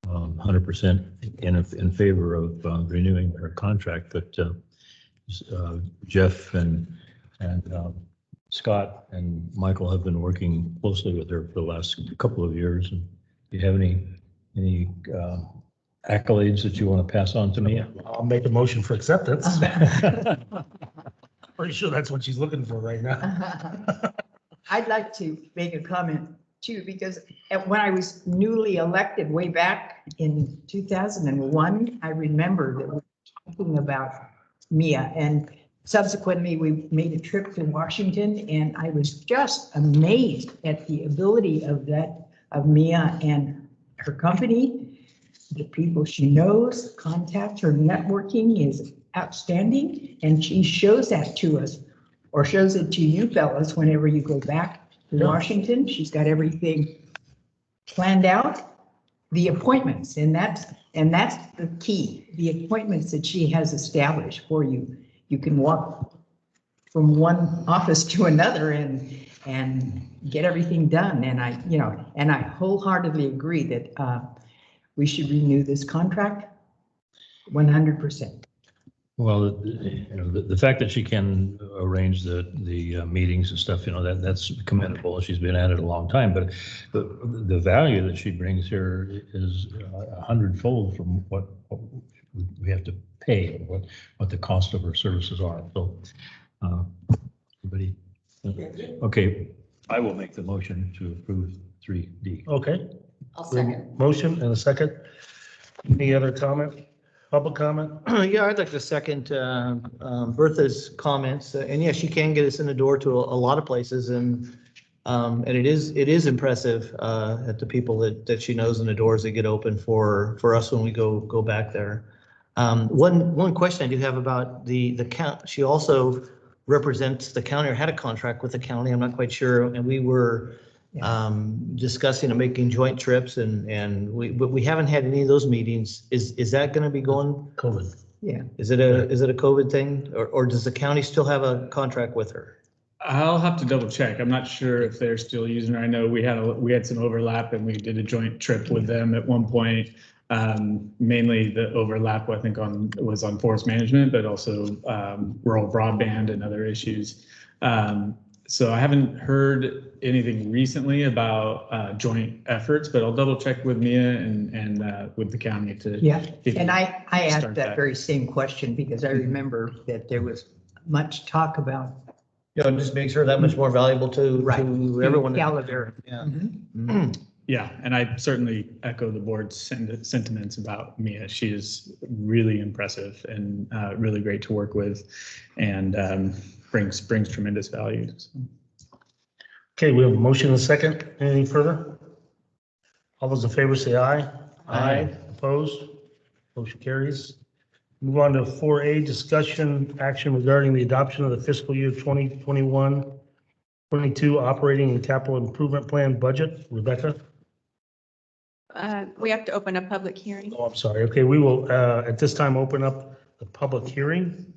100% in favor of renewing her contract, but Jeff and Scott and Michael have been working closely with her for the last couple of years. And do you have any accolades that you want to pass on to me? I'll make a motion for acceptance. Pretty sure that's what she's looking for right now. I'd like to make a comment too, because when I was newly elected way back in 2001, I remember that we were talking about Mia, and subsequently we made a trip to Washington, and I was just amazed at the ability of Mia and her company, the people she knows, contacts, her networking is outstanding, and she shows that to us, or shows it to you fellas whenever you go back to Washington. She's got everything planned out, the appointments, and that's the key, the appointments that she has established for you. You can walk from one office to another and get everything done. And I wholeheartedly agree that we should renew this contract 100%. Well, the fact that she can arrange the meetings and stuff, that's commendable. She's been at it a long time, but the value that she brings here is 100-fold from what we have to pay, what the cost of her services are. So, everybody, okay, I will make the motion to approve 3D. Okay. I'll second. Motion and a second. Any other comment? Public comment? Yeah, I'd like to second Bertha's comments. And yes, she can get us in the door to a lot of places, and it is impressive at the people that she knows and the doors that get open for us when we go back there. One question I do have about the count. She also represents the county, or had a contract with the county. I'm not quite sure, and we were discussing and making joint trips, but we haven't had any of those meetings. Is that going to be going? COVID. Yeah. Is it a COVID thing, or does the county still have a contract with her? I'll have to double check. I'm not sure if they're still using her. I know we had some overlap, and we did a joint trip with them at one point. Mainly the overlap, I think, was on forest management, but also rural broadband and other issues. So I haven't heard anything recently about joint efforts, but I'll double check with Mia and with the county to. Yeah, and I asked that very same question because I remember that there was much talk about. Yeah, it just makes her that much more valuable to everyone. Gallagher. Yeah. Mm-hmm. Yeah, and I certainly echo the board's sentiments about Mia. She is really impressive and really great to work with, and brings tremendous value. So. Okay, we have a motion and a second. Anything further? All those in favor say aye. Aye. Opposed? Motion carries. Move on to 4A, discussion action regarding the adoption of the fiscal year 2021-22 operating and capital improvement plan budget. Rebecca? We have to open a public hearing. Oh, I'm sorry. Okay, we will at this time open up the public hearing.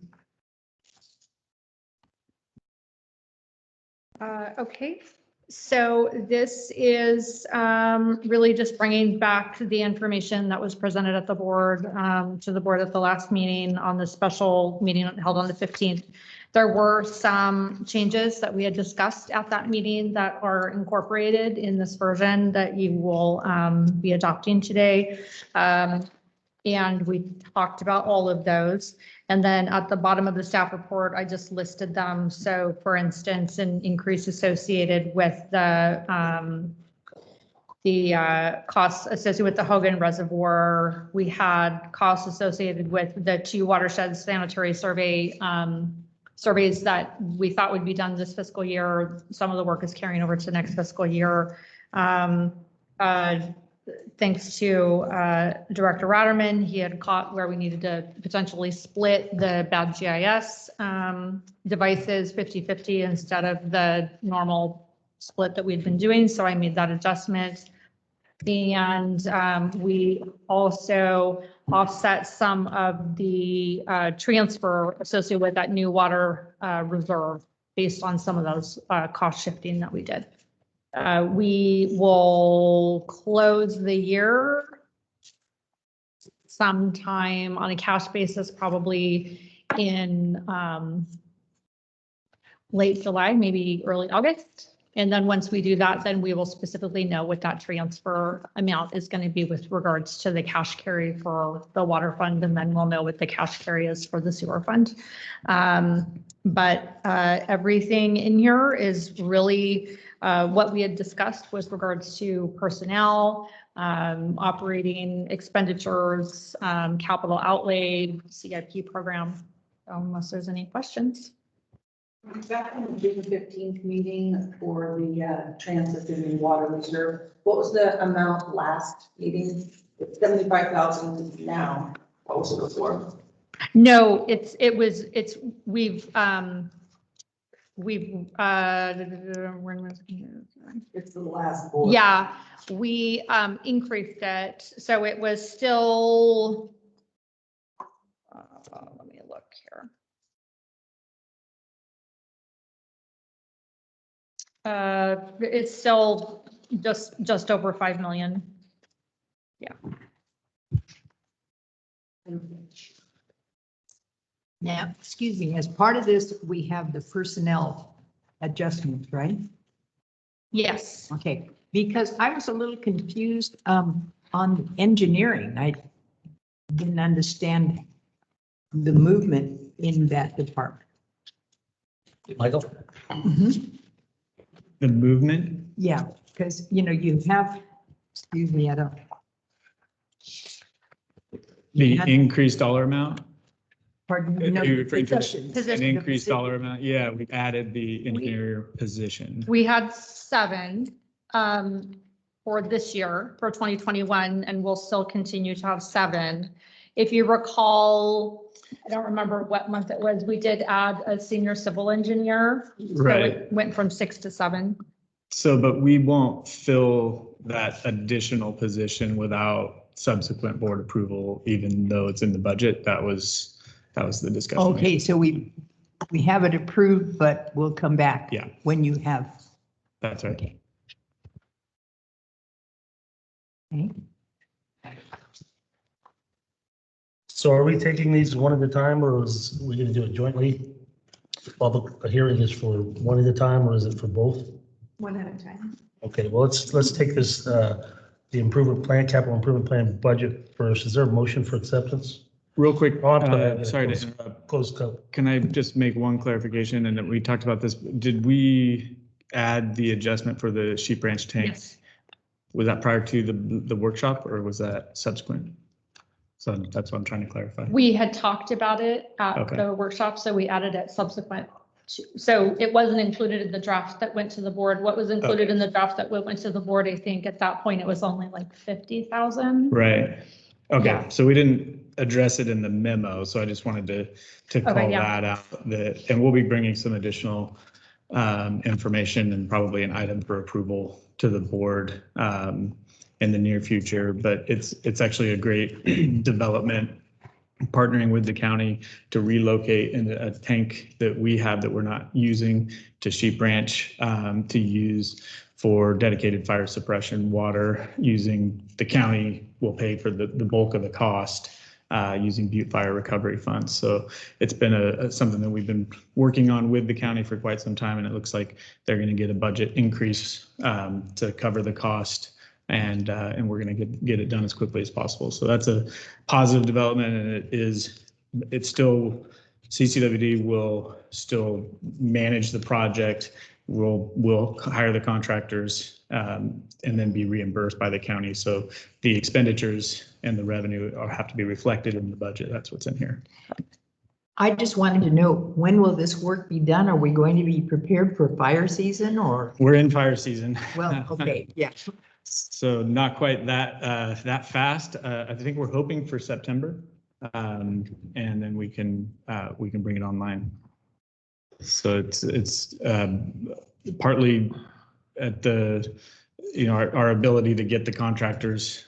Okay, so this is really just bringing back the information that was presented at the board to the board at the last meeting on the special meeting held on the 15th. There were some changes that we had discussed at that meeting that are incorporated in this version that you will be adopting today. And we talked about all of those. And then at the bottom of the staff report, I just listed them. So for instance, an increase associated with the costs associated with the Hogan Reservoir. We had costs associated with the 2 watershed sanitary surveys that we thought would be done this fiscal year. Some of the work is carrying over to next fiscal year. Thanks to Director Ratterman, he had caught where we needed to potentially split the bad GIS devices 50-50 instead of the normal split that we'd been doing. So I made that adjustment. And we also offset some of the transfer associated with that new water reserve based on some of those cost shifting that we did. We will close the year sometime on a cash basis, probably in late July, maybe early August. And then once we do that, then we will specifically know what that transfer amount is going to be with regards to the cash carry for the water fund. And then we'll know what the cash carry is for the sewer fund. But everything in here is really what we had discussed with regards to personnel, operating expenditures, capital outlay, CIP program, unless there's any questions. Back in the June 15th meeting for the Trans-Pacific Water Reserve, what was the amount last meeting? It's 75,000 now. What was it before? No, we've, when was it? It's the last board. Yeah, we increased it. So it was still, let me look here. It's still just over 5 million. Yeah. Now, excuse me, as part of this, we have the personnel adjustments, right? Yes. Okay, because I was a little confused on engineering. I didn't understand the movement in that department. Michael? The movement, Yeah, because, you know, you have, excuse me, I don't. the Yeah. increased dollar amount, Pardon? Are no, you referring to positions. an increased dollar amount? Yeah, we added the engineer position. We had 7 for this year, for 2021, and we'll still continue to have 7. If you recall, I don't remember what month it was, we did add a senior civil engineer. So Right. it went from 6 to 7. So, but we won't fill that additional position without subsequent board approval, even though it's in the budget. That was the discussion. Okay, so we have it approved, but we'll come back. Yeah. When you have. That's right. Okay. Okay. So are we taking these one at a time, or is we going to do it jointly? Public hearing is for one at a time, or is it for both? One at a time. Okay, well, let's take this, the improvement plan, capital improvement plan budget first. Is there a motion for acceptance? Real quick, Oh, I'm sorry. sorry to interrupt. Closed co. Can I just make one clarification? And that we talked about this. Did we add the adjustment for the Sheep Ranch tank? Yes. Was that prior to the workshop, or was that subsequent? So that's what I'm trying to clarify. We had talked about it at Okay. the workshop, so we added it subsequent. So it wasn't included in the draft that went to the board. What was included in the draft that went to the board, I think at that point, it was only like 50,000. Right. Okay, Yeah. so we didn't address it in the memo, so I just wanted to call yeah. that out. And we'll be bringing some additional information and probably an item for approval to the board in the near future. But it's actually a great development, partnering with the county to relocate in a tank that we have that we're not using to Sheep Ranch to use for dedicated fire suppression water. Using the county will pay for the bulk of the cost using Butte Fire Recovery Funds. So it's been something that we've been working on with the county for quite some time, and it looks like they're going to get a budget increase to cover the cost. And we're going to get it done as quickly as possible. So that's a positive development, and it's still, CCWD will still manage the project. We'll hire the contractors and then be reimbursed by the county. So the expenditures and the revenue have to be reflected in the budget. That's what's in here. I just wanted to know, when will this work be done? Are we going to be prepared for fire season or? We're in fire season. Well, okay, yeah. So not quite that fast. I think we're hoping for September, and then we can bring it online. So it's partly at the, our ability to get the contractors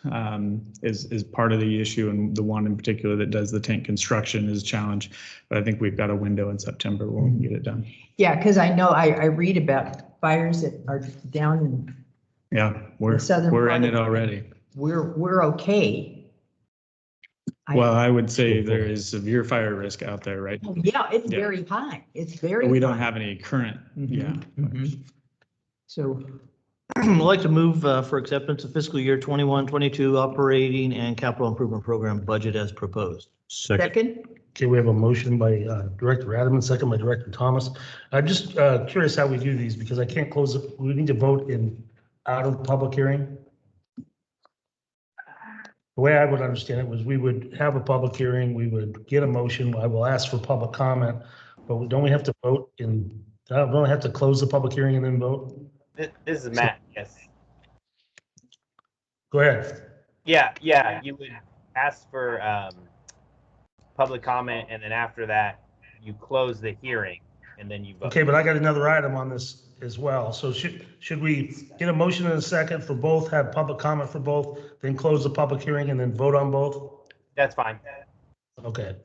is part of the issue, and the one in particular that does the tank construction is a challenge. But I think we've got a window in September where we can get it done. Yeah, because I know I read about fires that are down in. Yeah, we're The southern in part it of- already. We're okay. Well, I would say there is severe fire risk out there, right? Oh, yeah, it's Yeah. very high. It's very. But we don't high. have any current, yeah. Mhm. So I'd like to move for acceptance of fiscal year 21-22 operating and capital improvement program budget as proposed. second, Okay, we have a motion by Director Adams, second by Director Thomas. I'm just curious how we do these because I can't close it. We need to vote out of public hearing. The way I would understand it was we would have a public hearing, we would get a motion, I will ask for public comment, but don't we have to vote don't we have to close the public hearing and then vote? This is Matt, yes. Go ahead. Yeah, you would ask for public comment, and then after that, you close the hearing, and then you vote. Okay, but I got another item on this as well. So should we get a motion in a second for both, have public comment for both, then close the public hearing and then vote on both? That's fine. Okay.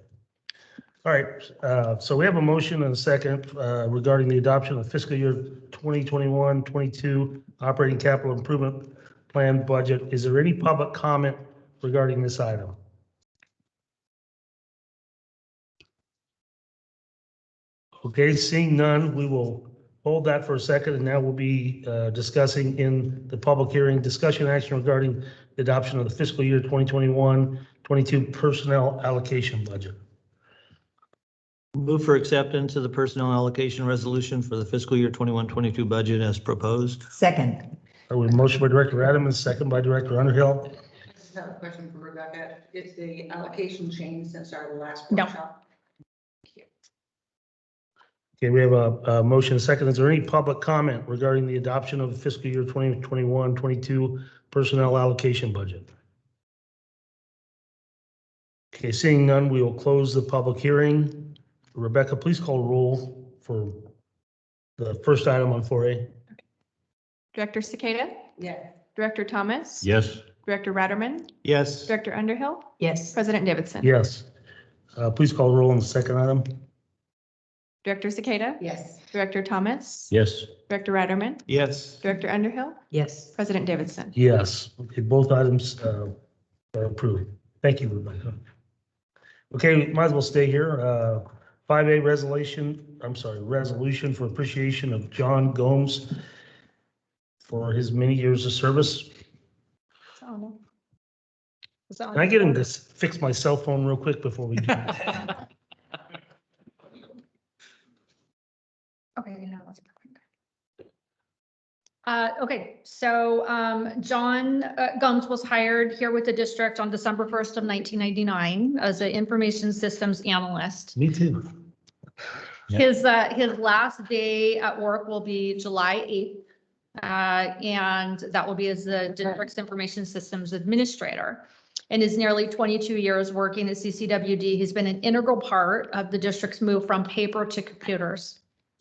All right, so we have a motion and a second regarding the adoption of fiscal year 2021-22 operating capital improvement plan budget. Is there any public comment regarding this item? Okay, seeing none, we will hold that for a second, and now we'll be discussing in the public hearing, discussion action regarding the adoption of the fiscal year 2021-22 personnel allocation budget. Move for acceptance of the personnel allocation resolution for the fiscal year 21-22 budget as proposed. second, With motion by Director Adams, second by Director Underhill. I just have a question for Rebecca. Is the allocation changed since our last No. workshop? Okay, we have a motion and a second. Is there any public comment regarding the adoption of the fiscal year 2021-22 personnel allocation budget? Okay, seeing none, we will close the public hearing. Rebecca, please call roll for the first item on 4A. Director Cicada, Yeah. Director Thomas. Yes. Director Ratterman, Yes. Director Underhill, yes, President Davidson. Yes. Please call roll on the second item. Director Cicada, Yes. Director Thomas. Yes. Director Ratterman, Yes. Director Underhill, yes. President Davidson. Yes, okay, both items are approved. Thank you, Rebecca. Okay, might as well stay here. 5A resolution for appreciation of John Gomes for his many years of service. Oh, no. Is that on Can I the get him board? to fix my cell phone real quick before we do that? Okay, no, that's perfect. Okay, so John Gomes was hired here with the district on December 1st of 1999 as an information systems analyst. Me too. His last day at work will be July 8th. And that will be as the district's information systems administrator. In his nearly 22 years working at CCWD, he's been an integral part of the district's move from paper to computers.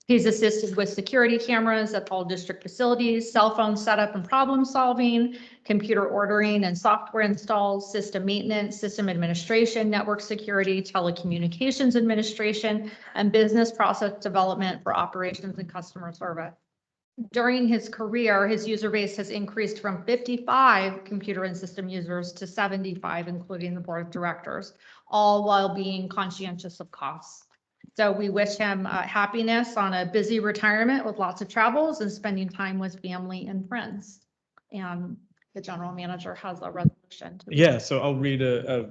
He's assisted with security cameras at all district facilities, cell phone setup and problem solving, computer ordering and software installs, system maintenance, system administration, network security, telecommunications administration, and business process development for operations and customer service. During his career, his user base has increased from 55 computer and system users to 75, including the board of directors, all while being conscientious of costs. So we wish him happiness on a busy retirement with lots of travels and spending time with family and friends. And the general manager has a resolution. Yeah, so I'll read a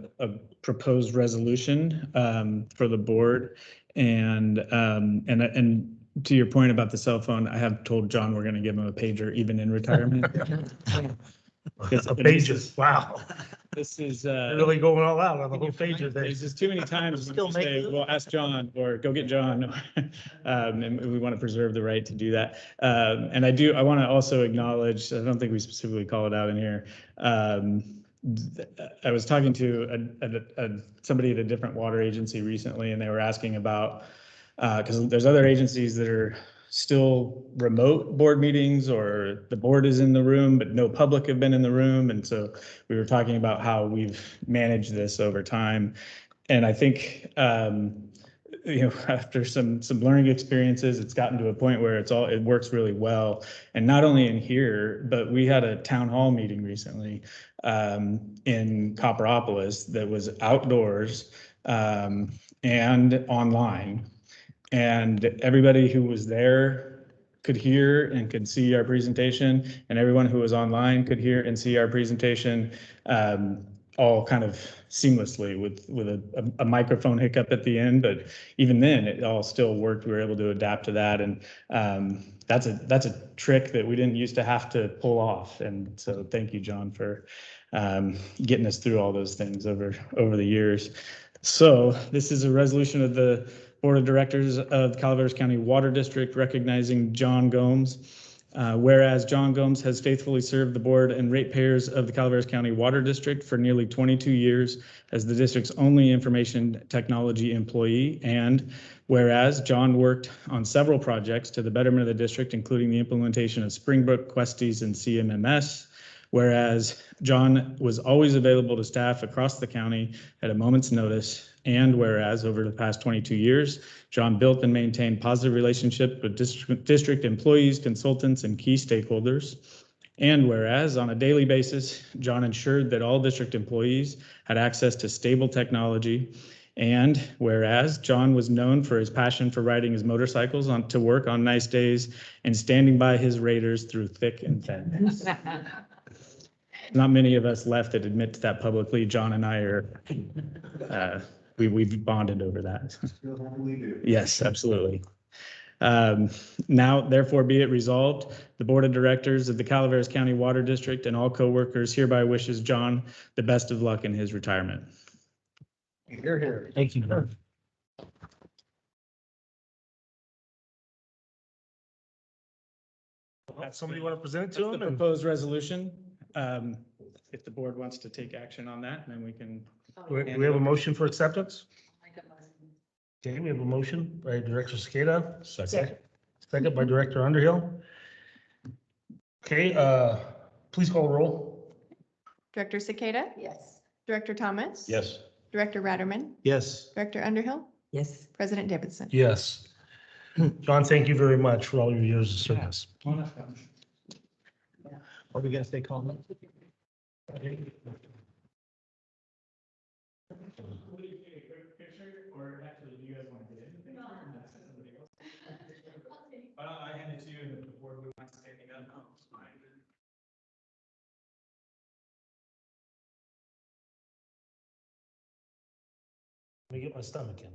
proposed resolution for the board. And to your point about the cell phone, I have told John we're going to give him a pager even in retirement. A pager, wow. This is Really going all out on the whole pager thing. there's just too many times when Still you say, make- well, ask John or go get John. And we want to preserve the right to do that. And I want to also acknowledge, I don't think we specifically call it out in here. I was talking to somebody at a different water agency recently, and they were asking about, because there's other agencies that are still remote board meetings, or the board is in the room, but no public have been in the room. And so we were talking about how we've managed this over time. And I think after some learning experiences, it's gotten to a point where it works really well. And not only in here, but we had a town hall meeting recently in Copperopolis that was outdoors and online. And everybody who was there could hear and could see our presentation, and everyone who was online could hear and see our presentation, all kind of seamlessly with a microphone hiccup at the end. But even then, it all still worked. We were able to adapt to that, and that's a trick that we didn't used to have to pull off. And so thank you, John, for getting us through all those things over the years. So this is a resolution of the Board of Directors of the Calaveras County Water District recognizing John Gomes. Whereas John Gomes has faithfully served the board and ratepayers of the Calaveras County Water District for nearly 22 years as the district's only information technology employee. And whereas John worked on several projects to the betterment of the district, including the implementation of Springbrook, Questies, and CMMS. Whereas John was always available to staff across the county at a moment's notice. And whereas over the past 22 years, John built and maintained positive relationships with district employees, consultants, and key stakeholders. And whereas on a daily basis, John ensured that all district employees had access to stable technology. And whereas John was known for his passion for riding his motorcycles to work on nice days and standing by his raiders through thick and thin. Not many of us left that admit to that publicly. John and I are, we've bonded over that. Yes, absolutely. Now, therefore, be it resolved, the Board of Directors of the Calaveras County Water District and all co-workers hereby wishes John the best of luck in his retirement. Hear, hear. Thank you. Somebody want to present it to The him? proposed resolution, if the board wants to take action on that, then we can. Do we have a motion for acceptance? Okay, we have a motion by Director Cicada. Second by Director Underhill. Okay, please call roll. Director Cicada? Yes. Director Thomas? Yes. Director Ratterman? Yes. Director Underhill? Yes. President Davidson? Yes. John, thank you very much for all your years of service. Are we gonna stay calm? Or actually, do you guys want to get anything? I hand it to you and if the board would mind standing up. No, it's fine. Let me get my stomach in.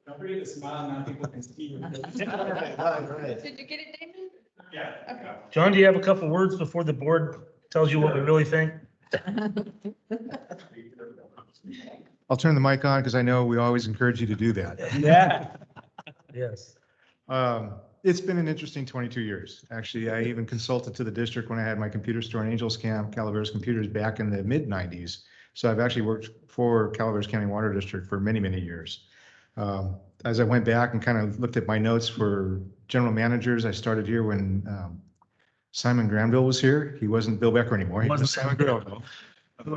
Don't forget to smile, now people can see you. Did you get it, Damon? Yeah. Okay. John, do you have a couple words before the board tells you what we really think? I'll turn the mic on because I know we always encourage you to do that. Yeah. Yes. It's been an interesting 22 years. Actually, I even consulted to the district when I had my computer store in Angels Camp, Calaveras Computers, back in the mid 90s. So I've actually worked for Calaveras County Water District for many, many years. As I went back and kind of looked at my notes for general managers, I started here when Simon Granville was here. He wasn't Bill Becker anymore. He was Simon Granville.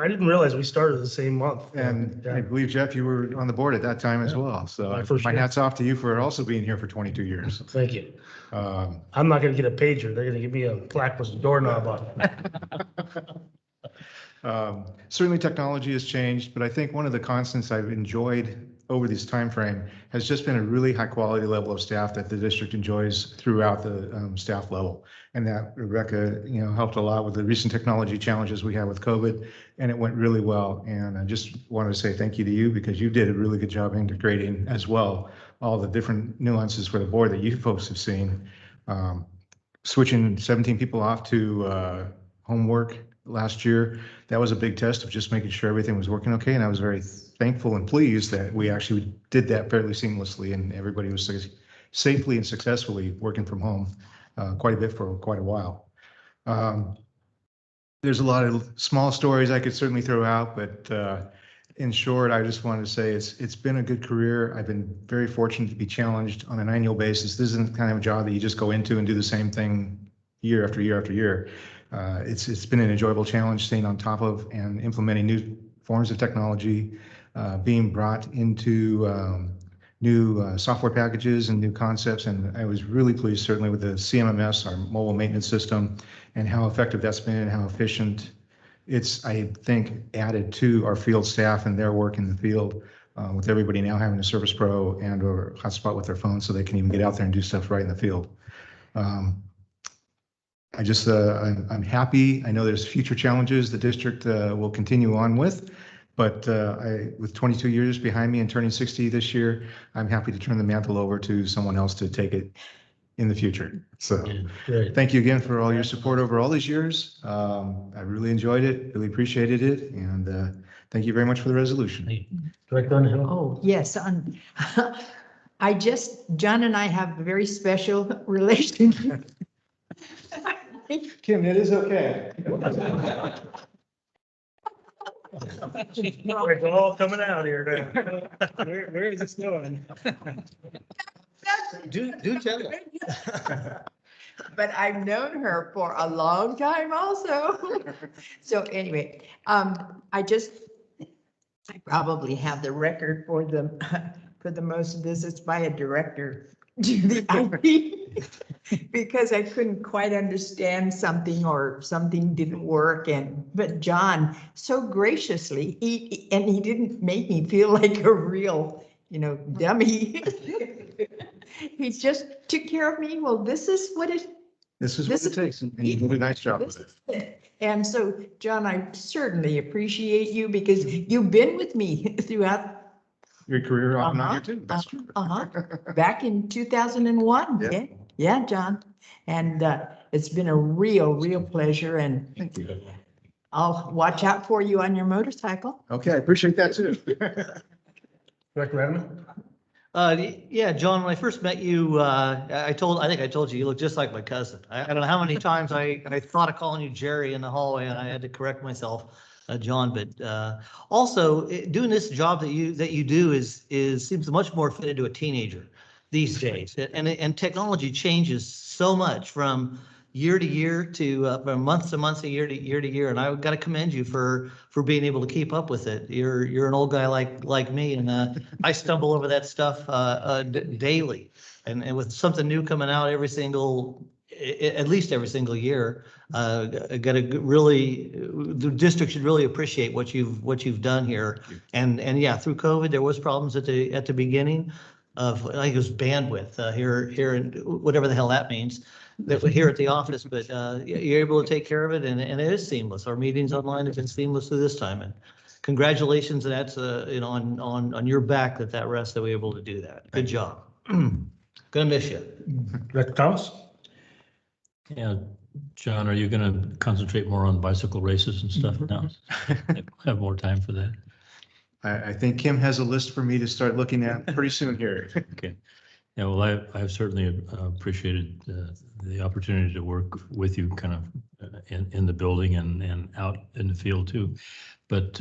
I didn't realize we started the same month. And I believe, Jeff, you were on the board at that time as well. So My first my year. hat's off to you for also being here for 22 years. Thank you. Um, I'm not gonna get a pager. They're gonna give me a plaque with a doorknob on it. Certainly technology has changed, but I think one of the constants I've enjoyed over this time frame has just been a really high quality level of staff that the district enjoys throughout the staff level. And that Rebecca, helped a lot with the recent technology challenges we had with COVID, and it went really well. And I just wanted to say thank you to you because you did a really good job integrating as well all the different nuances for the board that you folks have seen. Switching 17 people off to homework last year, that was a big test of just making sure everything was working okay. And I was very thankful and pleased that we actually did that fairly seamlessly and everybody was safely and successfully working from home quite a bit for quite a while. There's a lot of small stories I could certainly throw out, but in short, I just wanted to say it's been a good career. I've been very fortunate to be challenged on an annual basis. This isn't the kind of a job that you just go into and do the same thing year after year after year. It's been an enjoyable challenge staying on top of and implementing new forms of technology, being brought into new software packages and new concepts. And I was really pleased, certainly with the CMMS, our mobile maintenance system, and how effective that's been and how efficient it's, I think, added to our field staff and their work in the field, with everybody now having a Service Pro and or hotspot with their phone so they can even get out there and do stuff right in the field. I'm happy. I know there's future challenges the district will continue on with, but with 22 years behind me and turning 60 this year, I'm happy to turn the mantle over to someone else to take it in the future. So Great. thank you again for all your support over all these years. I really enjoyed it, really appreciated it, and thank you very much for the resolution. Director Underhill? Oh, yes, John and I have a very special relationship. Kim, it is okay. It's all coming out here now. Where is this going? Do tell us. But I've known her for a long time also. So anyway, I probably have the record for the most visits by a director to the IP because I couldn't quite understand something or something didn't work. But John so graciously, he didn't make me feel like a real, dummy. He just took care of me. Well, this is what it takes, and you did a nice job with it. And so, John, I certainly appreciate you because you've been with me throughout. Your career off and on here too. That's true. Back in 2001. Yeah. Yeah, John. And it's been a real pleasure. And Thank you. I'll watch out for you on your motorcycle. Okay, I appreciate that too. Director Adamant? Yeah, John, when I first met you, I think I told you, you look just like my cousin. I don't know how many times I thought of calling you Jerry in the hallway and I had to correct myself, John, but also doing this job that you do seems much more fitted to a teenager these days. And technology changes so much from year to year to from month to month, year to year. And I've got to commend you for being able to keep up with it. You're an old guy like me, and I stumble over that stuff daily. And with something new coming out at least every single year, the district should really appreciate what you've done here. And yeah, through COVID, there was problems at the beginning of, I think it was bandwidth here and whatever the hell that means. That we're here at the office, but you're able to take care of it, and it is seamless. Our meetings online have been seamless through this time, and congratulations. That's on your back that rest that we're able to do that. Good job. Gonna miss you. Director Thomas? Yeah, John, are you going to concentrate more on bicycle races and stuff now? Have more time for that? I think Kim has a list for me to start looking at pretty soon here. Okay. Yeah, well, I've certainly appreciated the opportunity to work with you kind of in the building and out in the field too. But,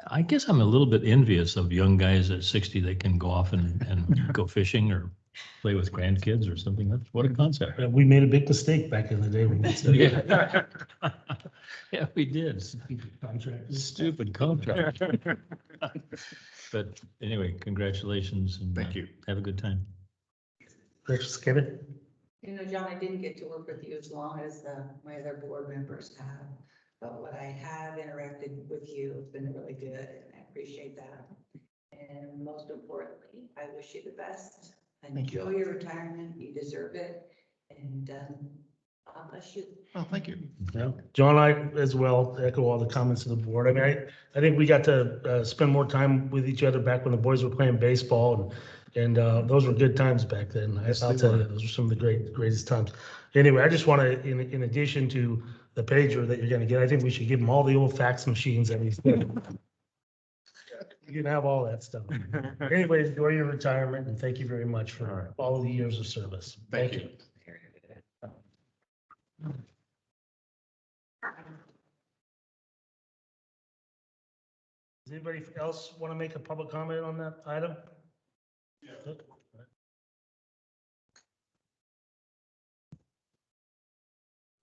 I guess I'm a little bit envious of young guys at 60 that can go off and go fishing or play with grandkids or something. What a concept. We made a big mistake back in the day. When we said, Yeah, we did. Contract. Stupid contract. But anyway, congratulations and Thank you. have a good time. Director Skevet? John, I didn't get to work with you as long as my other board members have, but what I have interacted with you has been really good, and I appreciate that. And most importantly, I wish you the best. Enjoy your retirement. You deserve it. And God bless you. Oh, thank you. Yeah, John, I as well echo all the comments of the board. I mean, I think we got to spend more time with each other back when the boys were playing baseball, and those were good times back then. I'll tell you, those were some of the greatest times. Anyway, I just want to, in addition to the pager that you're going to get, I think we should give them all the old fax machines that he's You can have all that stuff. Anyways, enjoy your retirement, and thank you very much for all of the years of service. Thank you. Does anybody else want to make a public comment on that item? Yeah.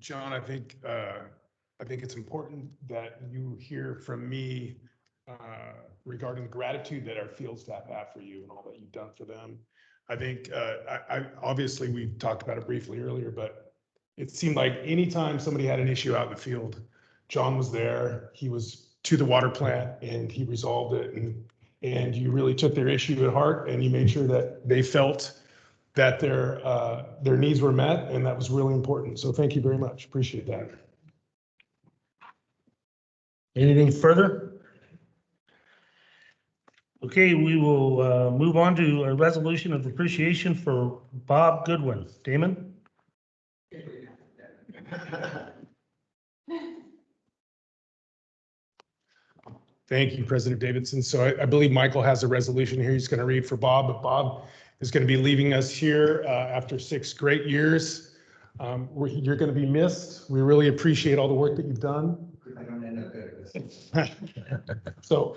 John, I think I think it's important that you hear from me regarding the gratitude that our field staff have for you and all that you've done for them. I think, obviously we talked about it briefly earlier, but it seemed like anytime somebody had an issue out in the field, John was there, he was to the water plant and he resolved it. And you really took their issue at heart and you made sure that they felt that their needs were met, and that was really important. So thank you very much. Appreciate that. Anything further? Okay, we will move on to a resolution of appreciation for Bob Goodwin. Damon? Thank you, President Davidson. So I believe Michael has a resolution here he's going to read for Bob, but Bob is going to be leaving us here after 6 great years. You're going to be missed. We really appreciate all the work that you've done. I don't end up there. So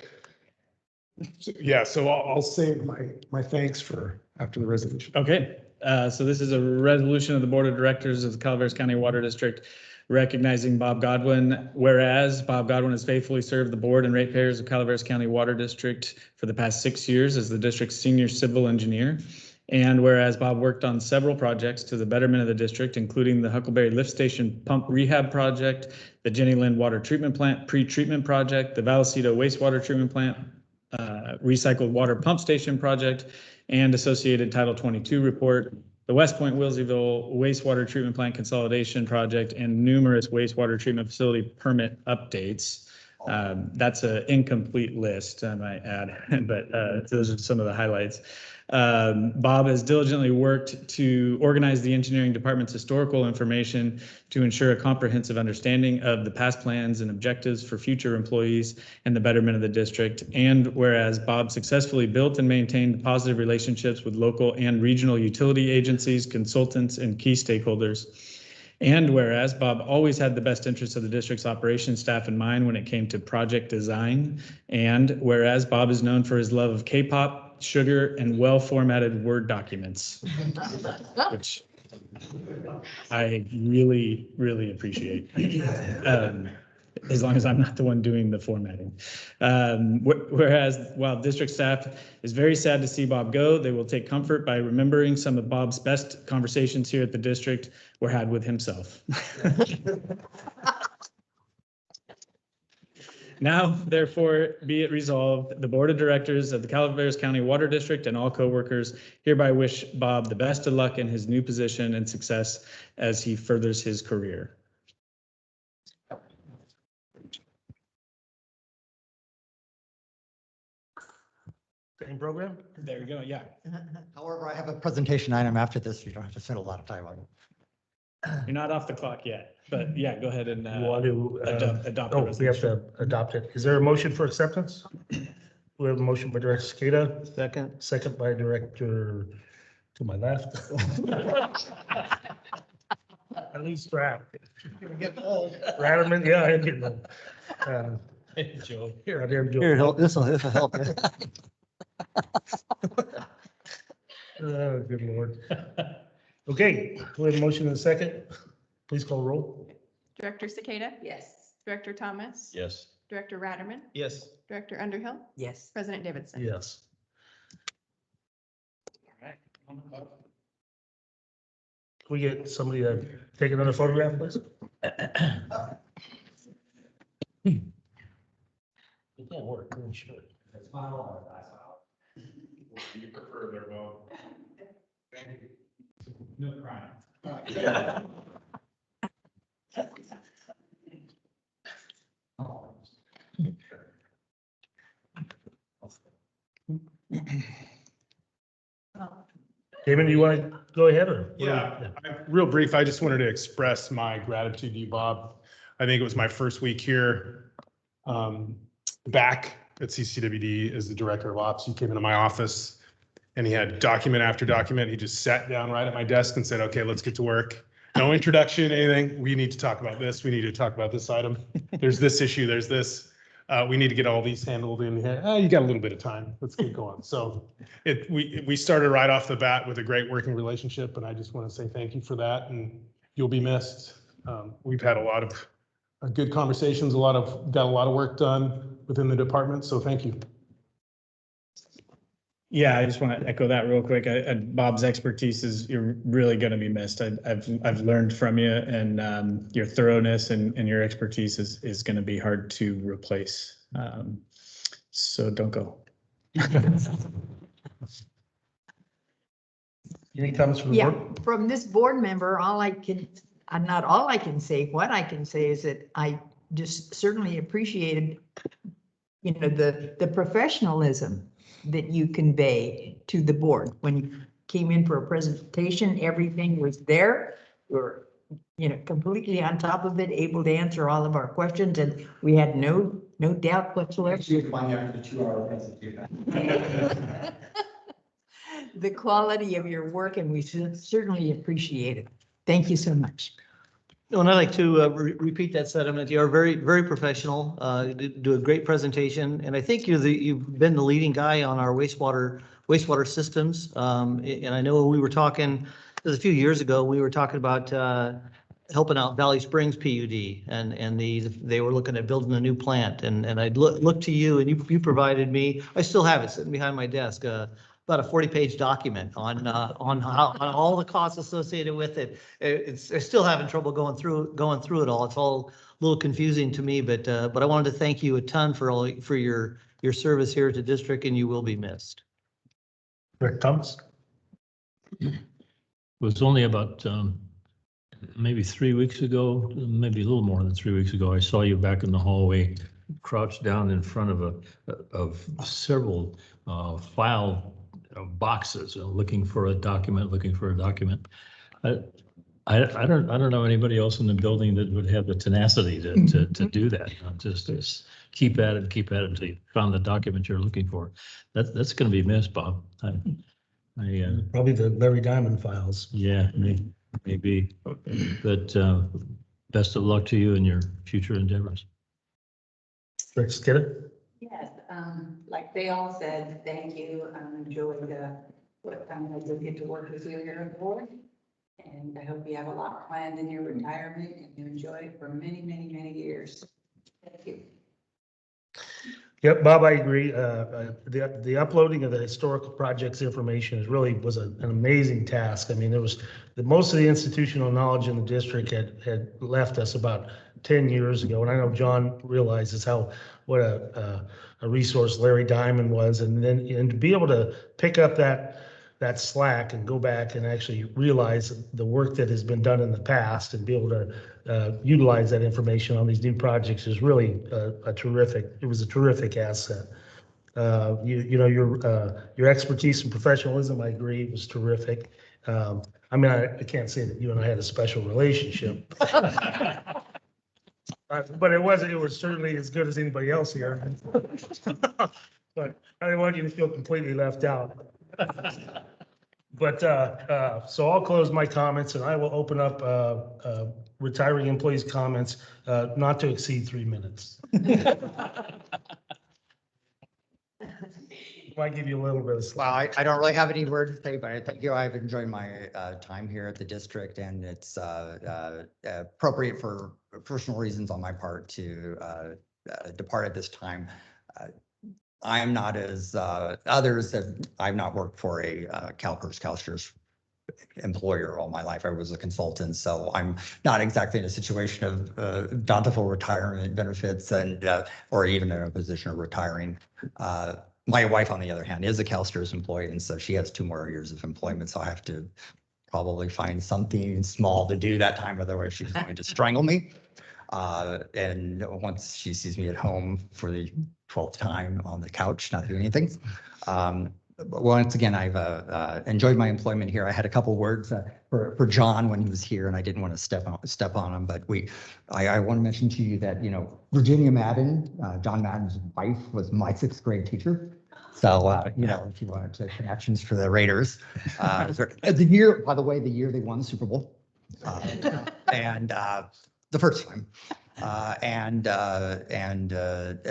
I'll save my thanks for after the resolution. Okay, so this is a resolution of the Board of Directors of the Calaveras County Water District recognizing Bob Godwin. Whereas Bob Godwin has faithfully served the board and ratepayers of Calaveras County Water District for the past 6 years as the district's senior civil engineer. And whereas Bob worked on several projects to the betterment of the district, including the Huckleberry Lift Station Pump Rehab Project, the Jenny Lind Water Treatment Plant Pre-Treatment Project, the Vallecito Wastewater Treatment Plant Recycled Water Pump Station Project, and associated Title 22 report, the West Point Wilseyville Wastewater Treatment Plant Consolidation Project, and numerous wastewater treatment facility permit updates. That's an incomplete list, I might add, but those are some of the highlights. Bob has diligently worked to organize the engineering department's historical information to ensure a comprehensive understanding of the past plans and objectives for future employees and the betterment of the district. And whereas Bob successfully built and maintained positive relationships with local and regional utility agencies, consultants, and key stakeholders. And whereas Bob always had the best interests of the district's operations staff in mind when it came to project design. And whereas Bob is known for his love of K-pop, sugar, and well-formatted Word documents, which I really, really appreciate. As long as I'm not the one doing the formatting. Whereas while district staff is very sad to see Bob go, they will take comfort by remembering some of Bob's best conversations here at the district were had with himself. Now, therefore, be it resolved, the Board of Directors of the Calaveras County Water District and all coworkers hereby wish Bob the best of luck in his new position and success as he furthers his career. Same program? There you go, yeah. However, I have a presentation item after this. You don't have to spend a lot of time on it. You're not off the clock yet, but yeah, go ahead and You want to adopt the oh, we have resolution. to adopt it. Is there a motion for acceptance? We have a motion by Director Skata, Second. second by Director to my left. At least Ratterman, yeah, I'm getting old. Joe. Here, there, Joe. Here, this will help. Oh, good Lord. Okay, we have a motion and a second. Please call roll. Director Cicada? Yes. Director Thomas? Yes. Director Ratterman? Yes. Director Underhill? Yes. President Davidson? Yes. Can we get somebody to take another photograph, please? It can't work, we should. You prefer their vote. No crime. Damon, do you want to go ahead or? Yeah, real brief. I just wanted to express my gratitude to you, Bob. I think it was my first week here back at CCWD as the director of ops. You came into my office and he had document after document. He just sat down right at my desk and said, okay, let's get to work. No introduction, anything. We need to talk about this. We need to talk about this item. There's this issue. There's this. We need to get all these handled in here. You got a little bit of time. Let's get going. So we started right off the bat with a great working relationship, and I just want to say thank you for that. And you'll be missed. We've had a lot of good conversations, got a lot of work done within the department, so thank you. Yeah, I just want to echo that real quick. Bob's expertise is, you're really going to be missed. I've learned from you, and your thoroughness and your expertise is going to be hard to replace. So don't go. Any comments from the Yeah, board? from this board member, not all I can say, what I can say is that I just certainly appreciated, the professionalism that you convey to the board. When you came in for a presentation, everything was there. You're, completely on top of it, able to answer all of our questions, and we had no doubt whatsoever. After the 2-hour presentation. The quality of your work, and we certainly appreciate it. Thank you so much. And I'd like to repeat that sentiment. You are very, very professional, do a great presentation. And I think you've been the leading guy on our wastewater systems. And I know we were talking, it was a few years ago, we were talking about helping out Valley Springs PUD, and they were looking at building a new plant. And I'd look to you, and you provided me, I still have it sitting behind my desk, about a 40-page document on all the costs associated with it. I'm still having trouble going through it all. It's all a little confusing to me, but I wanted to thank you a ton for your service here at the district, and you will be missed. Rick Thomas? It was only about maybe 3 weeks ago, maybe a little more than 3 weeks ago, I saw you back in the hallway, crouched down in front of several file boxes, looking for a document. I don't know anybody else in the building that would have the tenacity to do that. Just keep at it until you found the document you're looking for. That's going to be missed, Bob. Probably the Larry Diamond files. Yeah, maybe. But best of luck to you in your future endeavors. Rick Skidda? Yes, like they all said, thank you. Enjoyed what time I did get to work with you here at the board. And I hope you have a lot planned in your retirement and you enjoy it for many, many, many years. Thank you. Yep, Bob, I agree. The uploading of the historical projects information was an amazing task. I mean, most of the institutional knowledge in the district had left us about 10 years ago. And I know John realizes what a resource Larry Diamond was. And to be able to pick up that slack and go back and actually realize the work that has been done in the past and be able to utilize that information on these new projects is really it was a terrific asset. Your expertise and professionalism, I agree, was terrific. I mean, I can't say that you and I had a special relationship. But it was certainly as good as anybody else here. But I didn't want you to feel completely left out. But so I'll close my comments and I will open up retiring employees' comments, not to exceed 3 minutes. Might give you a little bit of slack. Well, I don't really have any words to say, but I think I've enjoyed my time here at the district, and it's appropriate for personal reasons on my part to depart at this time. I am not as others that I've not worked for a CalPERS employer all my life. I was a consultant, so I'm not exactly in a situation of bountiful retirement benefits and or even in a position of retiring. My wife, on the other hand, is a CalSTRS employee, and so she has 2 more years of employment. So I have to probably find something small to do that time, otherwise she's going to strangle me. And once she sees me at home for the 12th time on the couch, not doing anything. Once again, I've enjoyed my employment here. I had a couple words for John when he was here, and I didn't want to step on him. But I want to mention to you that Virginia Madden, John Madden's wife, was my 6th grade teacher. So if you wanted to connections for the Raiders, the year, by the way, the year they won the Super Bowl, and the first time. And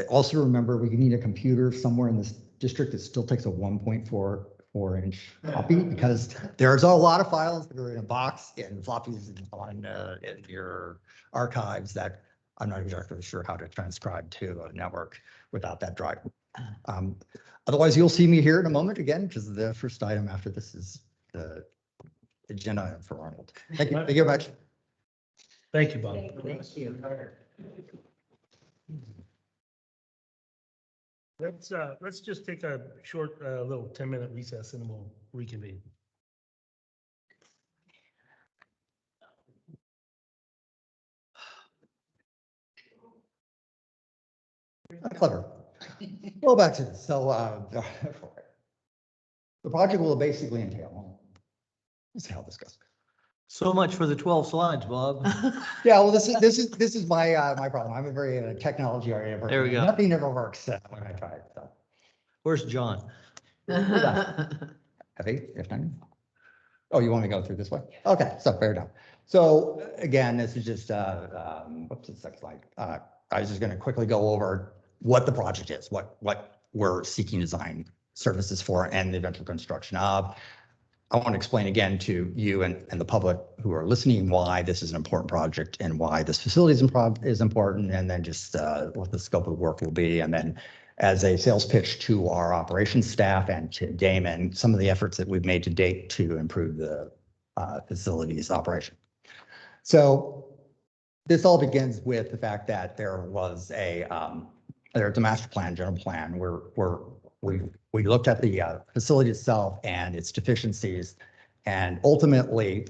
also remember, we need a computer somewhere in this district that still takes a 1.44-inch copy, because there's a lot of files that are in a box and floppies in your archives that I'm not exactly sure how to transcribe to a network without that drive. Otherwise, you'll see me here in a moment again, because the first item after this is the agenda item for Arnold. Thank you. Thank you very much. Thank you, Bob. Thank you. Let's just take a short, little 10-minute recess and we'll reconvene. Clever. Well, back to this. So, the project will basically entail, let's see how this goes. So much for the 12 slides, Bob. Yeah, well, this is my, my problem. I'm a very technology oriented person. There we go. Nothing ever works when I try it, so. Where's John? Heavy, if not. Oh, you want me to go through this way? Okay, so fair enough. So again, this is just, whoops, it's next slide. I was just gonna quickly go over what the project is, what we're seeking design services for and the eventual construction of. I want to explain again to you and the public who are listening why this is an important project and why this facility is important, and then just what the scope of the work will be. And then as a sales pitch to our operations staff and to Damon, some of the efforts that we've made to date to improve the facility's operation. So this all begins with the fact that there was there's a master plan, general plan, where we looked at the facility itself and its deficiencies, and ultimately,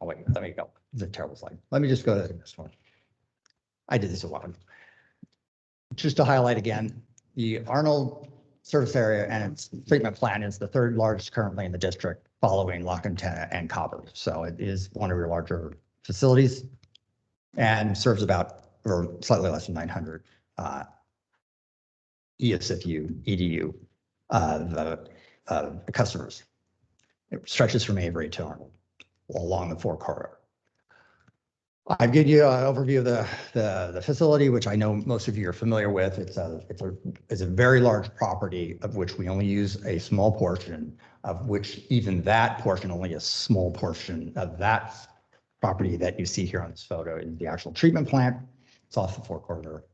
oh wait, let me go. It's a terrible slide. Let me just go to this one. I did this a while ago. Just to highlight again, the Arnold service area and its treatment plant is the third largest currently in the district, following La Cantera and Cobber. So it is one of your larger facilities and serves about, or slightly less than 900 ESFU, EDU, the customers. It stretches from Avery to Arnold along the 4 corridor. I've given you an overview of the facility, which I know most of you are familiar with. It's a very large property of which we only use a small portion, of which even that portion, only a small portion of that property that you see here on this photo is the actual treatment plant. It's off the 4 corridor.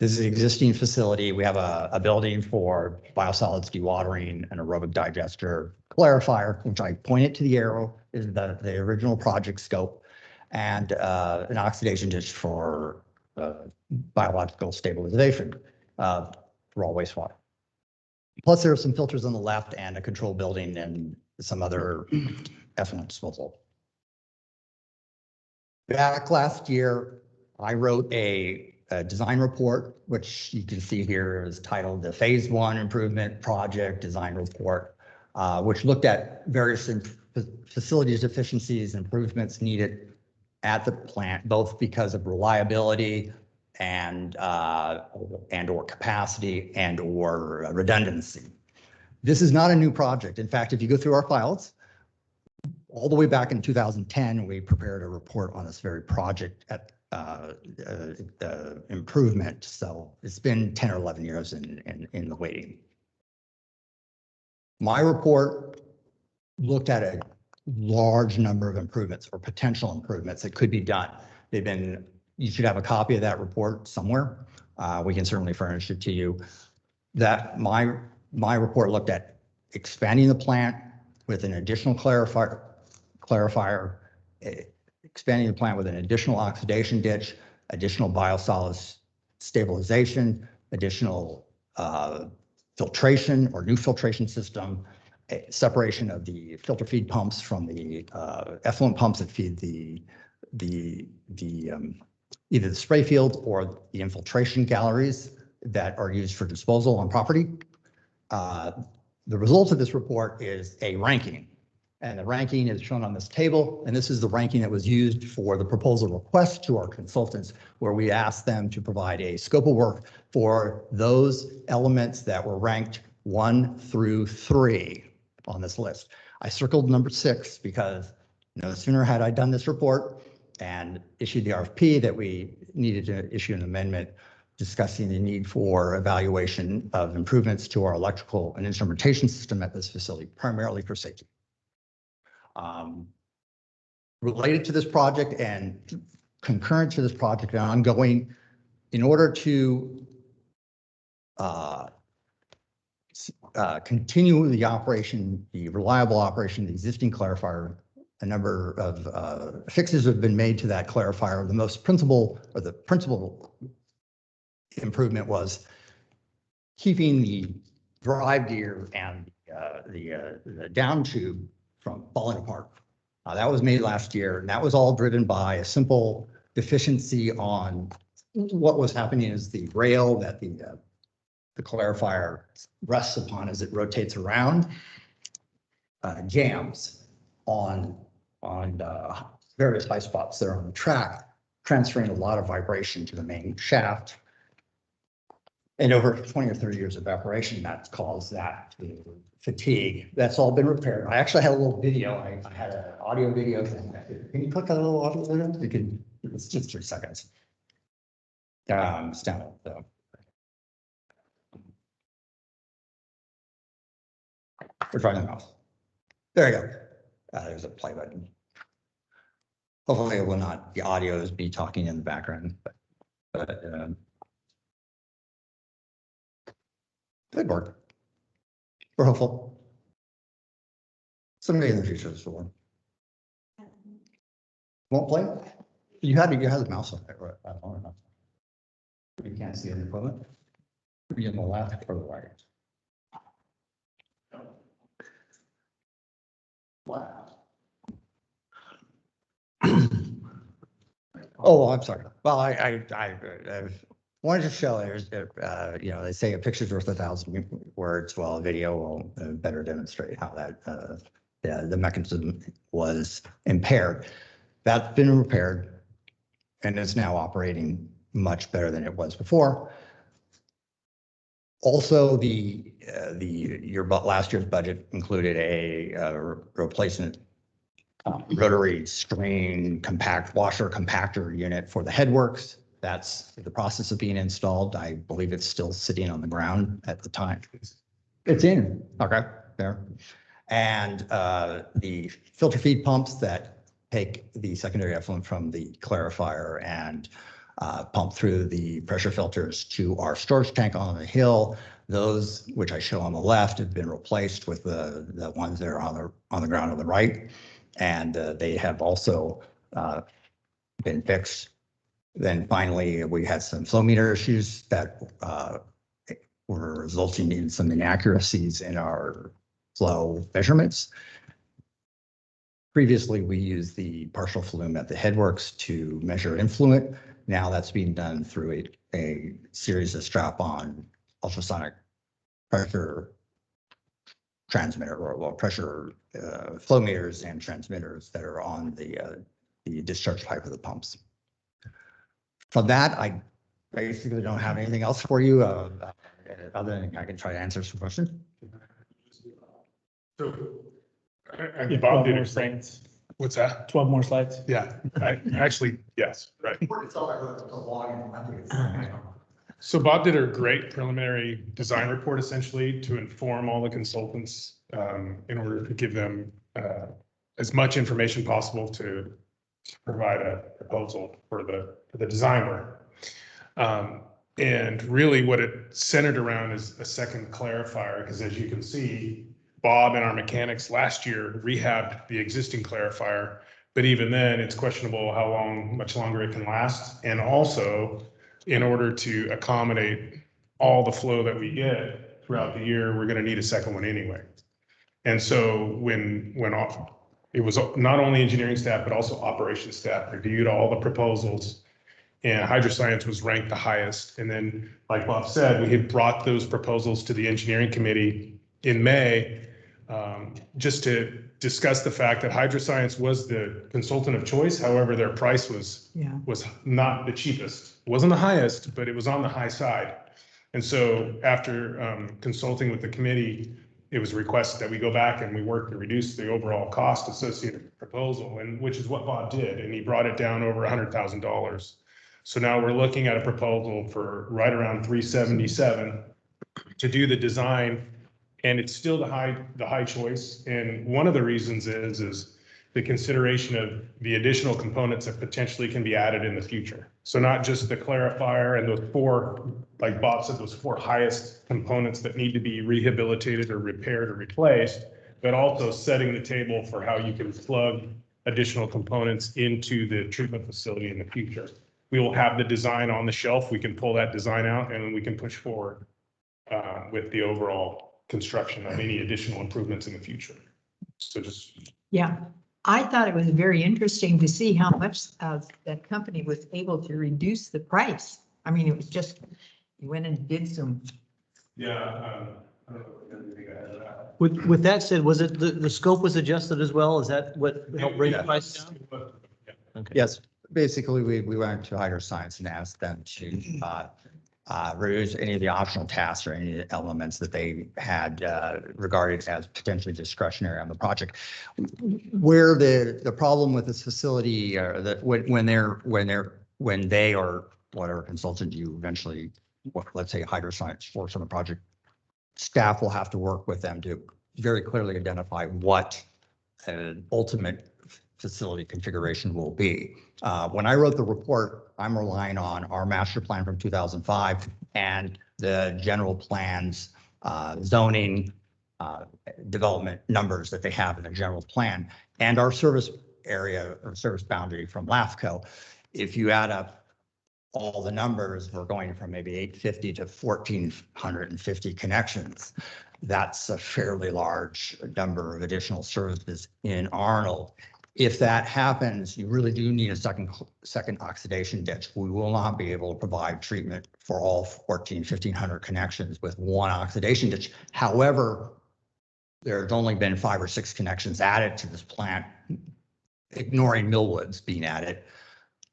This is an existing facility. We have a building for biosolids dewatering, an aerobic digester, clarifier, which I pointed to the arrow is the original project scope, and an oxidation dish for biological stabilization for all wastewater. Plus there are some filters on the left and a control building and some other effluent disposal. Back last year, I wrote a design report, which you can see here is titled the Phase 1 Improvement Project Design Report, which looked at various facilities deficiencies, improvements needed at the plant, both because of reliability and or capacity and or redundancy. This is not a new project. In fact, if you go through our files, all the way back in 2010, we prepared a report on this very project at improvement. So it's been 10 or 11 years in the waiting. My report looked at a large number of improvements or potential improvements that could be done. You should have a copy of that report somewhere. We can certainly furnish it to you. That my report looked at expanding the plant with an additional clarifier, expanding the plant with an additional oxidation ditch, additional biosolids stabilization, additional filtration or new filtration system, separation of the filter feed pumps from the effluent pumps that feed either the spray field or the infiltration galleries that are used for disposal on property. The result of this report is a ranking. And the ranking is shown on this table. And this is the ranking that was used for the proposal request to our consultants, where we asked them to provide a scope of work for those elements that were ranked 1 through 3 on this list. I circled number 6 because no sooner had I done this report and issued the RFP that we needed to issue an amendment discussing the need for evaluation of improvements to our electrical and instrumentation system at this facility, primarily for safety. Related to this project and concurrent to this project and ongoing in order to continue the operation, the reliable operation of the existing clarifier. A number of fixes have been made to that clarifier. The principal improvement was keeping the drive gear and the down tube from falling apart. That was made last year, and that was all driven by a simple deficiency on what was happening is the rail that the clarifier rests upon as it rotates around jams on various high spots there on the track, transferring a lot of vibration to the main shaft. And over 20 or 30 years of operation, that's caused that to fatigue. That's all been repaired. I actually had a little video. I had an audio video. Can you click a little audio video? You can, it's just 3 seconds. It's down. So. We're trying the mouse. There you go. There's a play button. Hopefully it will not, the audio is be talking in the background, but good work. We're hopeful. Someday in the future this will work. Won't play? You had the mouse on there, right? I don't know. You can't see any equipment. Be on the left or the right. Wow. Oh, I'm sorry. Well, I wanted to show there's, you know, they say a picture's worth 1,000 words. Well, a video will better demonstrate how that the mechanism was impaired. That's been repaired, and it's now operating much better than it was before. Also, your last year's budget included a replacement rotary screen washer compactor unit for the headworks. That's the process of being installed. I believe it's still sitting on the ground at the time. It's in. Okay, there. And the filter feed pumps that take the secondary effluent from the clarifier and pump through the pressure filters to our storage tank on the hill. Those, which I show on the left, have been replaced with the ones that are on the ground on the right. And they have also been fixed. Then finally, we had some flow meter issues that were resulting in some inaccuracies in our flow measurements. Previously, we used the partial flume at the headworks to measure influent. Now that's being done through a series of strap-on ultrasonic pressure transmitter or pressure flow meters and transmitters that are on the discharge pipe of the pumps. From that, I basically don't have anything else for you other than I can try to answer some questions. So, Bob did explain. What's that? 12 more slides. Yeah, actually, yes, right. So Bob did a great preliminary design report essentially to inform all the consultants in order to give them as much information possible to provide a proposal for the design work. And really what it centered around is a second clarifier, because as you can see, Bob and our mechanics last year rehabbed the existing clarifier, but even then it's questionable how much longer it can last. And also, in order to accommodate all the flow that we get throughout the year, we're going to need a second one anyway. And so when it was not only engineering staff, but also operations staff reviewed all the proposals, and Hydroscience was ranked the highest. And then, like Bob said, we had brought those proposals to the engineering committee in May, just to discuss the fact that Hydroscience was the consultant of choice. However, their price was not the cheapest. It wasn't the highest, but it was on the high side. And so after consulting with the committee, it was requested that we go back and we work to reduce the overall cost associated with the proposal, and which is what Bob did. And he brought it down over $100,000. So now we're looking at a proposal for right around 377 to do the design. And it's still the high choice. And one of the reasons is the consideration of the additional components that potentially can be added in the future. So not just the clarifier and those four, like Bob said, those four highest components that need to be rehabilitated or repaired or replaced, but also setting the table for how you can plug additional components into the treatment facility in the future. We will have the design on the shelf. We can pull that design out and we can push forward with the overall construction of any additional improvements in the future. So just. Yeah, I thought it was very interesting to see how much that company was able to reduce the price. I mean, it was just, you went and did some. Yeah. I don't know if anything I had that. With that said, was it, the scope was adjusted as well? Is that what helped bring the price down? Okay. Yes, basically, we went to Hydro Science and asked them to reduce any of the optional tasks or any of the elements that they had regarded as potentially discretionary on the project. Where the problem with this facility, that when they or whatever consultant you eventually, let's say Hydro Science works on the project, staff will have to work with them to very clearly identify what an ultimate facility configuration will be. When I wrote the report, I'm relying on our master plan from 2005 and the general plans, zoning, development numbers that they have in the general plan, and our service area or service boundary from LAFCO. If you add up all the numbers, we're going from maybe 850 to 1,450 connections. That's a fairly large number of additional services in Arnold. If that happens, you really do need a second oxidation ditch. We will not be able to provide treatment for all 1,500 connections with one oxidation ditch. However, there's only been 5 or 6 connections added to this plant, ignoring Millwoods being added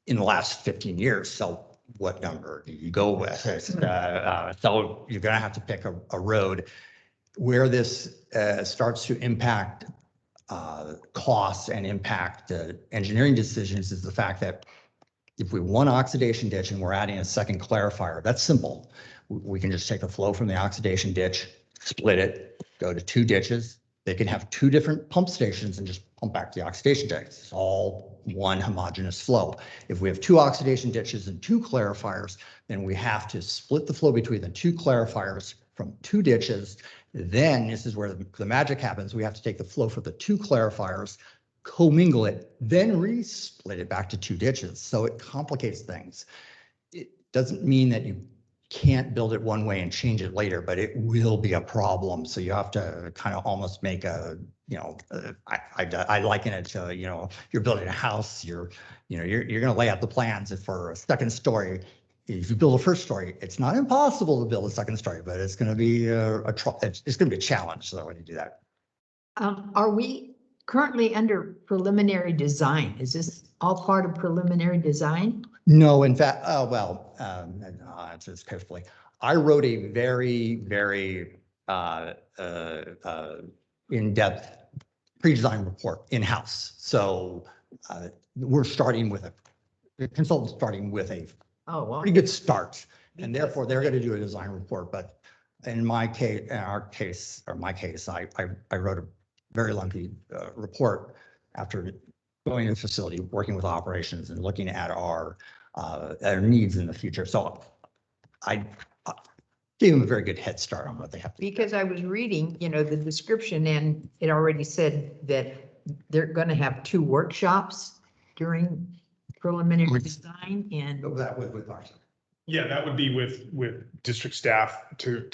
in the last 15 years. So what number do you go with? So you're going to have to pick a road. Where this starts to impact costs and impact engineering decisions is the fact that if we want oxidation ditch and we're adding a second clarifier, that's simple. We can just take the flow from the oxidation ditch, split it, go to 2 ditches. They can have 2 different pump stations and just pump back to the oxidation ditch. It's all one homogeneous flow. If we have 2 oxidation ditches and 2 clarifiers, then we have to split the flow between the 2 clarifiers from 2 ditches. Then this is where the magic happens. We have to take the flow for the 2 clarifiers, commingle it, then re-split it back to 2 ditches. So it complicates things. It doesn't mean that you can't build it one way and change it later, but it will be a problem. So you have to kind of almost make a, I liken it to, you're building a house, you're going to lay out the plans for a second story. If you build a first story, it's not impossible to build a second story, but it's going to be it's going to be a challenge. So when you do that, Are we currently under preliminary design? Is this all part of preliminary design? no, in fact, I'll answer this carefully. I wrote a very, very in-depth pre-design report in-house. So we're starting with the consultant's starting with a pretty good start, and therefore they're going to do a design report. But in my case, I wrote a very lengthy report after going to the facility, working with operations and looking at our needs in the future. So I gave them a very good head start on what they have to do. Because I was reading, the description, and it already said that they're going to have 2 workshops during preliminary design and. That was with ours. Yeah, that would be with district staff to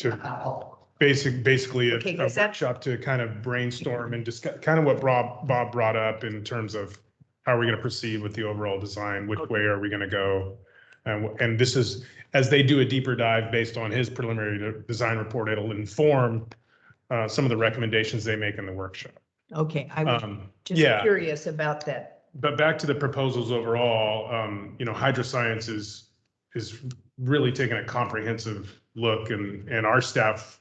basically Okay, a 'cause that- workshop to kind of brainstorm and discuss kind of what Bob brought up in terms of how are we going to proceed with the overall design, which way are we going to go? And this is, as they do a deeper dive based on his preliminary design report, it'll inform some of the recommendations they make in the workshop. Okay, I was just yeah. curious about that. But back to the proposals overall, Hydro Science is really taking a comprehensive look, and our staff,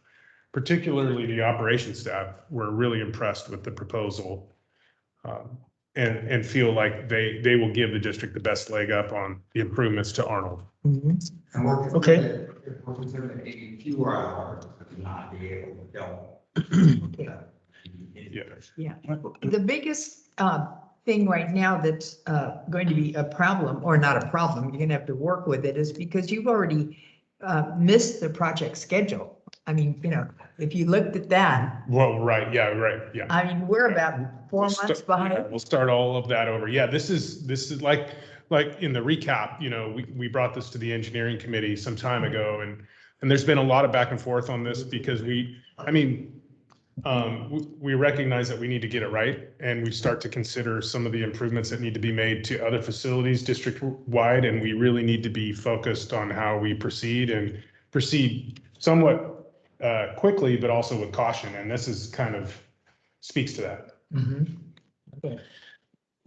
particularly the operations staff, were really impressed with the proposal, and feel like they will give the district the best leg up on the improvements to Arnold. Mhm. And we're Okay. we're considering maybe fewer hours to not be able to build. Okay. Yeah. Yeah, the biggest thing right now that's going to be a problem, or not a problem, you're gonna have to work with it, is because you've already missed the project schedule. I mean, if you looked at that, Well, right, yeah, I mean, we're about 4 months behind. We'll start all of that over. Yeah, this is like in the recap, we brought this to the engineering committee some time ago, and there's been a lot of back and forth on this because we recognize that we need to get it right, and we start to consider some of the improvements that need to be made to other facilities district-wide, and we really need to be focused on how we proceed somewhat quickly, but also with caution, and this is kind of speaks to that. Okay.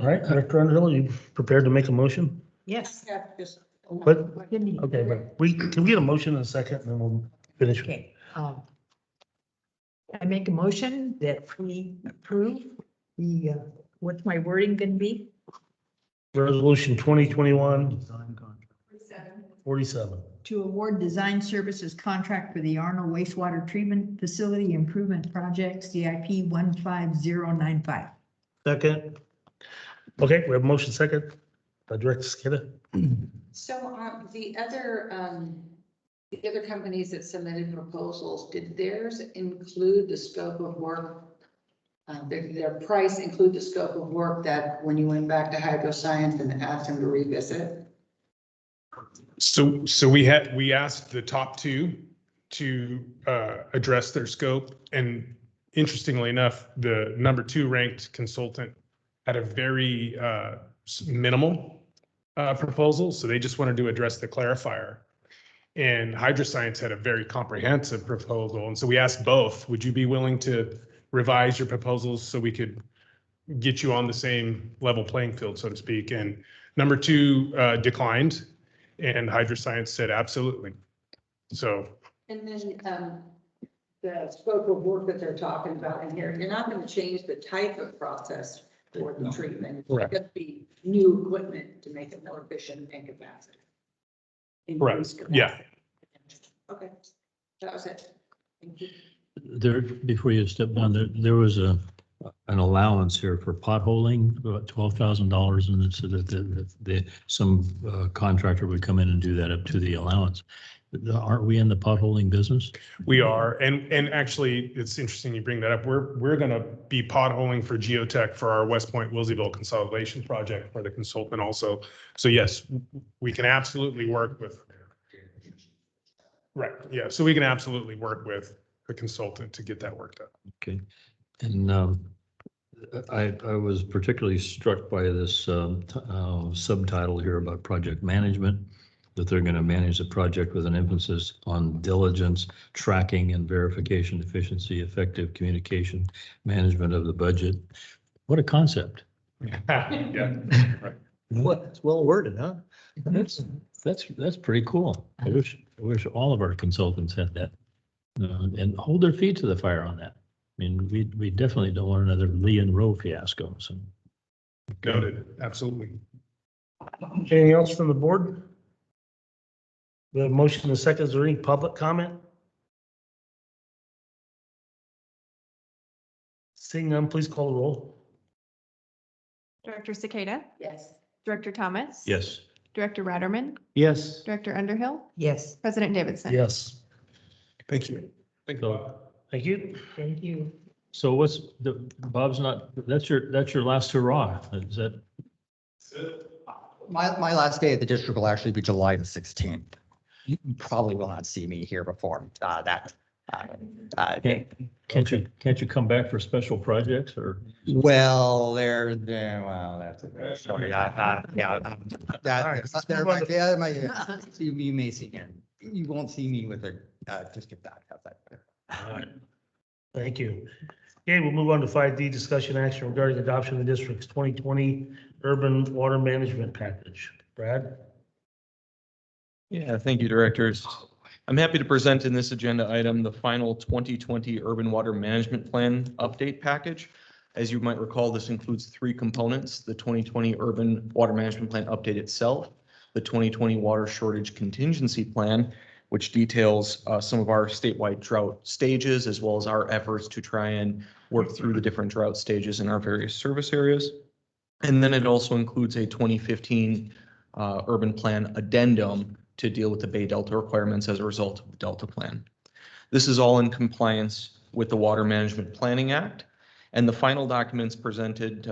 All right, Director Underhill, you prepared to make a motion? Yes. Yeah, just. But, okay, but can we get a motion in a second and then we'll finish? Okay. I make a motion that we approve the, what's my wording gonna be? Resolution 2021-47. To award design services contract for the Arnold wastewater treatment facility improvement project, CIP 15095. Second. Okay, we have a motion second. Director Skidda. So the other companies that submitted proposals, did theirs include the scope of work? Their price include the scope of work that when you went back to Hydro Science and asked them to revisit? So we asked the top two to address their scope, and interestingly enough, the number 2 ranked consultant had a very minimal proposal, so they just wanted to address the clarifier. And Hydroscience had a very comprehensive proposal, and so we asked both, would you be willing to revise your proposals so we could get you on the same level playing field, so to speak? And number 2 declined, and Hydroscience said absolutely. So. And then the scope of work that they're talking about in here, you're not going to change the type of process for the treatment. It's going to be new equipment to make it more efficient and capacity. Increase capacity. Yeah. Okay, that was it. Thank you. There, before you step down, there was an allowance here for potholing, about $12,000, and it said that some contractor would come in and do that up to the allowance. Aren't we in the potholing business? We are, and actually, it's interesting you bring that up. We're going to be potholing for geotech for our West Point Wilseyville consolidation project for the consultant also. So yes, we can absolutely work with. Right. Yeah. So we can absolutely work with a consultant to get that work done. Okay. And I was particularly struck by this subtitle here about project management, that they're going to manage the project with an emphasis on diligence, tracking and verification, efficiency, effective communication, management of the budget. What a concept. Yeah. Right. What, it's well worded, huh? That's pretty cool. I wish all of our consultants had that, and hold their feet to the fire on that. I mean, we definitely don't want another Lee and Rowe fiasco. So. Noted. Absolutely. Anything else from the board? We have a motion and second. Is there any public comment? Seeing none, please call the roll. Director Cicada, Yes. Director Thomas. Yes. Director Ratterman, Yes. Director Underhill, Yes. President Davidson. Yes. Thank you. Thank you. Thank you. So what's Bob's not, that's your last hurrah. Is that? My last day at the district will actually be July the 16th. You probably will not see me here before that. Can't you come back for special projects or? Well, that's a good story. You may see me. You won't see me with just get that. How's that? All right. Thank you. Okay, we'll move on to 5D, discussion action regarding adoption of the district's 2020 urban water management package. Brad? Yeah, thank you, directors. I'm happy to present in this agenda item the final 2020 Urban Water Management Plan update package. As you might recall, this includes 3 components: the 2020 Urban Water Management Plan update itself, the 2020 Water Shortage Contingency Plan, which details some of our statewide drought stages, as well as our efforts to try and work through the different drought stages in our various service areas. And then it also includes a 2015 urban plan addendum to deal with the Bay Delta requirements as a result of the Delta Plan. This is all in compliance with the Water Management Planning Act, and the final documents presented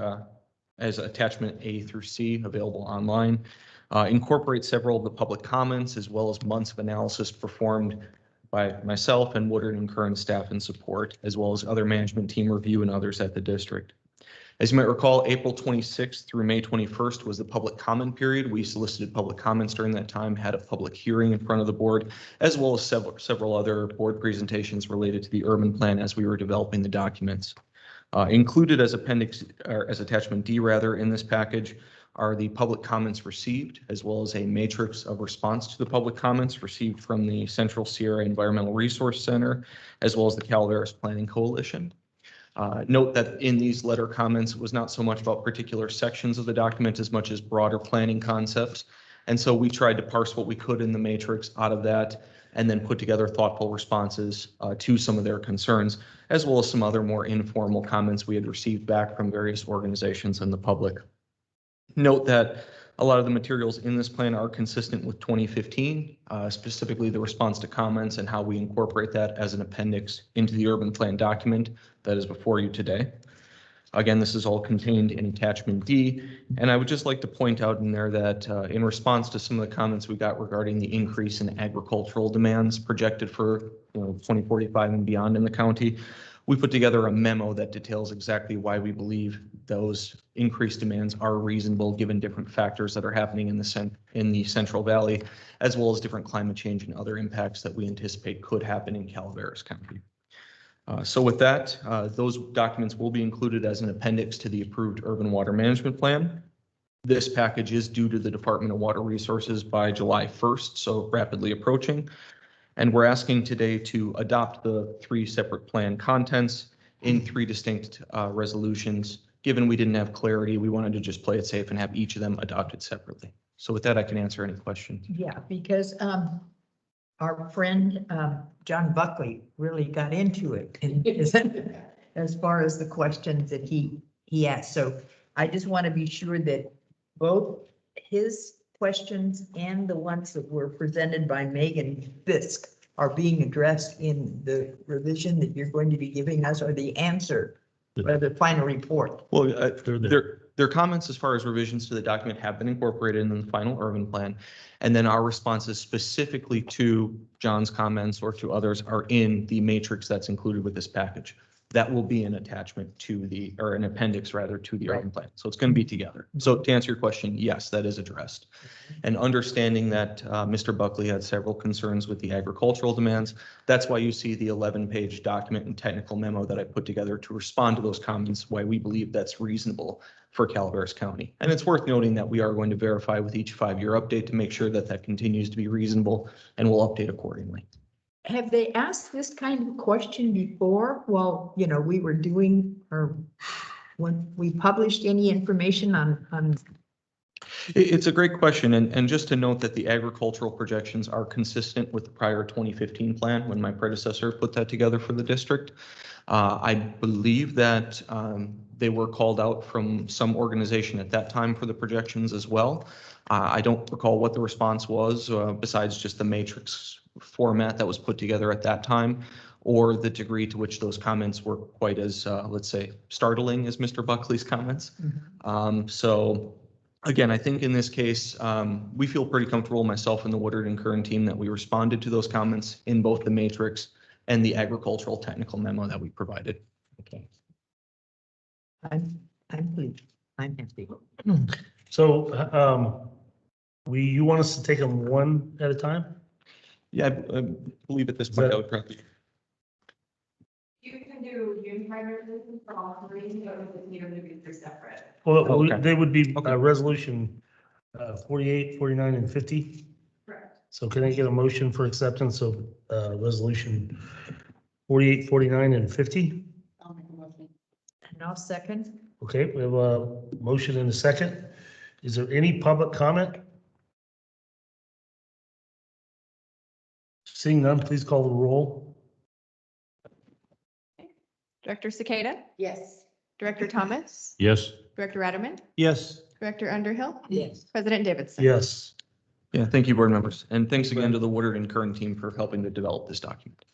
as attachment A through C, available online, incorporate several of the public comments as well as months of analysis performed by myself and Woodard and Kern staff and support, as well as other management team review and others at the district. As you might recall, April 26th through May 21st was the public comment period. We solicited public comments during that time, had a public hearing in front of the board, as well as several other board presentations related to the urban plan as we were developing the documents. Included as appendix, or as attachment D rather, in this package are the public comments received, as well as a matrix of response to the public comments received from the Central Sierra Environmental Resource Center, as well as the Calaveras Planning Coalition. Note that in these letter comments, it was not so much about particular sections of the document as much as broader planning concepts. And so we tried to parse what we could in the matrix out of that and then put together thoughtful responses to some of their concerns, as well as some other more informal comments we had received back from various organizations and the public. Note that a lot of the materials in this plan are consistent with 2015, specifically the response to comments and how we incorporate that as an appendix into the urban plan document that is before you today. Again, this is all contained in attachment D, and I would just like to point out in there that in response to some of the comments we got regarding the increase in agricultural demands projected for 2045 and beyond in the county, we put together a memo that details exactly why we believe those increased demands are reasonable given different factors that are happening in the Central Valley, as well as different climate change and other impacts that we anticipate could happen in Calaveras County. So with that, those documents will be included as an appendix to the approved urban water management plan. This package is due to the Department of Water Resources by July 1st, so rapidly approaching. And we're asking today to adopt the 3 separate plan contents in 3 distinct resolutions. Given we didn't have clarity, we wanted to just play it safe and have each of them adopted separately. So with that, I can answer any questions. Yeah, because our friend John Buckley really got into it and as far as the questions that he asked. So I just want to be sure that both his questions and the ones that were presented by Megan Fisk are being addressed in the revision that you're going to be giving us, or the answer, or the final report. Well, their comments as far as revisions to the document have been incorporated in the final urban plan. And then our responses specifically to John's comments or to others are in the matrix that's included with this package. That will be an attachment to the, or an appendix rather, to the urban plan. So it's going to be together. So to answer your question, yes, that is addressed. And understanding that Mr. Buckley had several concerns with the agricultural demands, that's why you see the 11-page document and technical memo that I put together to respond to those comments, why we believe that's reasonable for Calaveras County. And it's worth noting that we are going to verify with each 5-year update to make sure that that continues to be reasonable, and we'll update accordingly. Have they asked this kind of question before? Well, we were doing, or when we published any information on. It's a great question. And just to note that the agricultural projections are consistent with the prior 2015 plan when my predecessor put that together for the district. I believe that they were called out from some organization at that time for the projections as well. I don't recall what the response was besides just the matrix format that was put together at that time, or the degree to which those comments were quite as, let's say, startling as Mr. Buckley's comments. Mm-hmm. So again, I think in this case, we feel pretty comfortable, myself and the Woodard and Kern team, that we responded to those comments in both the matrix and the agricultural technical memo that we provided. Okay. I'm pleased. I'm happy. So you want us to take them one at a time? Yeah, I believe at this point I would probably. You can do June primary resolution for all 3, but you don't need to be separate. Well, Okay. they would be Okay. resolution 48, 49, and 50. Correct. So can I get a motion for acceptance of resolution 48, 49, and 50? I'll make a motion. And I'll second. Okay, we have a motion and a second. Is there any public comment? Seeing none, please call the roll. Director Cicada, Yes. Director Thomas, Yes. Director Ratterman, Yes. Director Underhill, Yes. President Davidson. Yes. Yeah, thank you, board members. And thanks again to the Woodard and Kern team for helping to develop this document.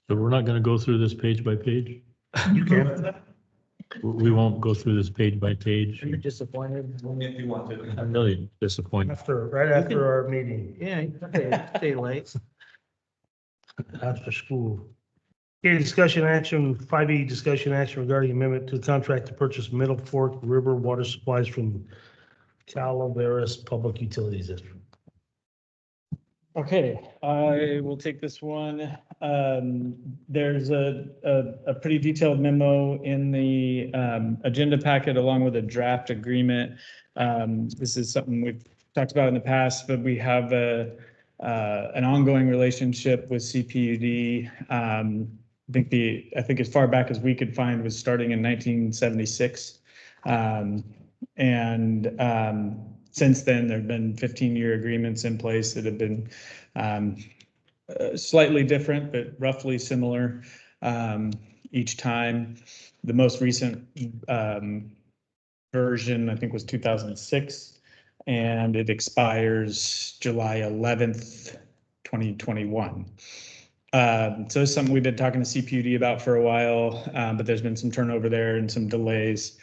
So we're not going to go through this page by page? You can. We won't go through this page by page? You're disappointed? If you want to. I'm really disappointed. Right after our meeting, Yeah, you can stay late. after school. Okay, discussion action, 5E, discussion action regarding amendment to the contract to purchase Middle Fork River water supplies from Calaveras Public Utilities District. Okay, I will take this one. There's a pretty detailed memo in the agenda packet along with a draft agreement. This is something we've talked about in the past, but we have an ongoing relationship with CPUD. I think as far back as we could find was starting in 1976. Since then, there have been 15-year agreements in place that have been slightly different, but roughly similar each time. The most recent version, I think, was 2006, and it expires July 11th, 2021. So it's something we've been talking to CPUD about for a while, but there's been some turnover there and some delays.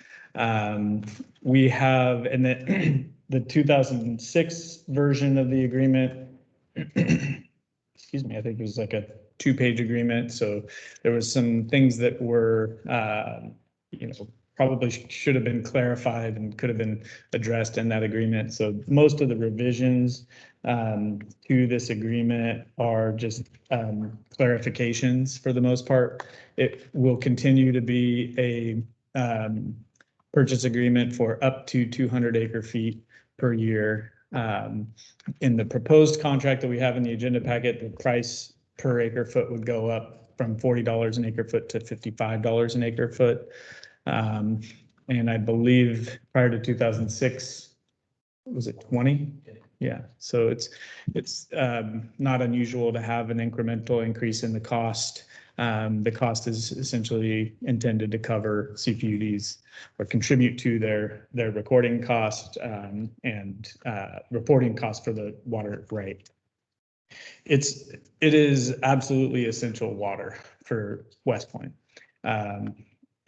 We have, and the 2006 version of the agreement, excuse me, I think it was like a 2-page agreement. So there was some things that were, probably should have been clarified and could have been addressed in that agreement. So most of the revisions to this agreement are just clarifications for the most part. It will continue to be a purchase agreement for up to 200 acre feet per year. In the proposed contract that we have in the agenda packet, the price per acre foot would go up from $40 an acre foot to $55 an acre foot. And I believe prior to 2006, was it 20? Yeah, so it's not unusual to have an incremental increase in the cost. The cost is essentially intended to cover CPUD's or contribute to their recording cost and reporting cost for the water rate. It is absolutely essential water for West Point.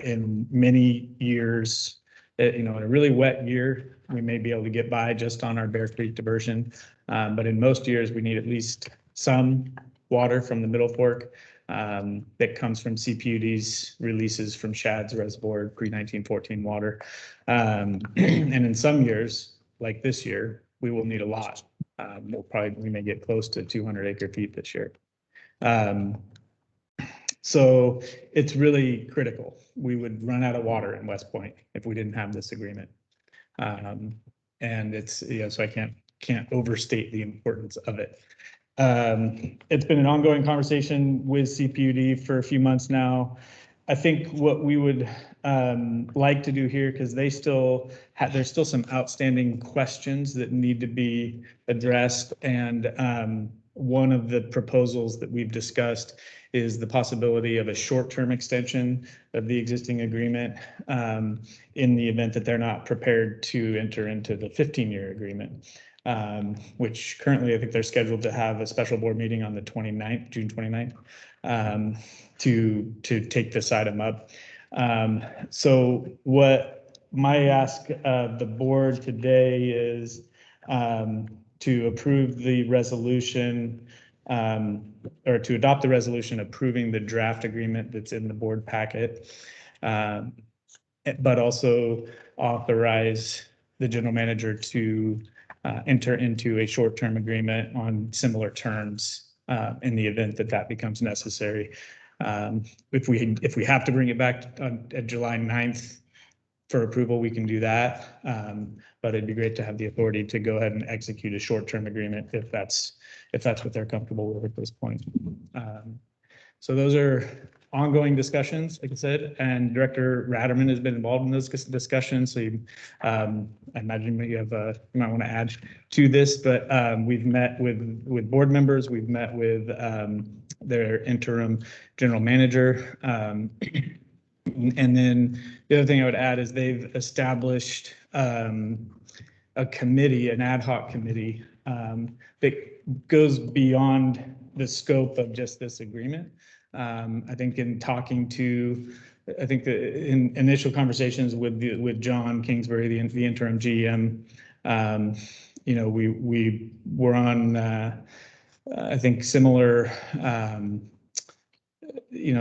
In many years, in a really wet year, we may be able to get by just on our Bear Creek diversion. But in most years, we need at least some water from the Middle Fork that comes from CPUD's releases from Shad's Reservoir pre-1914 water. And in some years, like this year, we will need a lot. We may get close to 200 acre feet this year. So it's really critical. We would run out of water in West Point if we didn't have this agreement. And it's, so I can't overstate the importance of it. It's been an ongoing conversation with CPUD for a few months now. I think what we would like to do here, because there's still some outstanding questions that need to be addressed. And one of the proposals that we've discussed is the possibility of a short-term extension of the existing agreement in the event that they're not prepared to enter into the 15-year agreement, which currently I think they're scheduled to have a special board meeting on the 29th, June 29th, to take this item up. So what my ask of the board today is to approve the resolution or to adopt the resolution approving the draft agreement that's in the board packet, but also authorize the general manager to enter into a short-term agreement on similar terms in the event that that becomes necessary. If we have to bring it back at July 9th for approval, we can do that. But it'd be great to have the authority to go ahead and execute a short-term agreement if that's what they're comfortable with at this point. So those are ongoing discussions, like I said, and Director Ratterman has been involved in those discussions. So I imagine you might want to add to this, but we've met with board members. We've met with their interim general manager. And then the other thing I would add is they've established a committee, an ad hoc committee that goes beyond the scope of just this agreement. I think in talking to, I think in initial conversations with John Kingsbury, the interim GM, we were on, I think, similar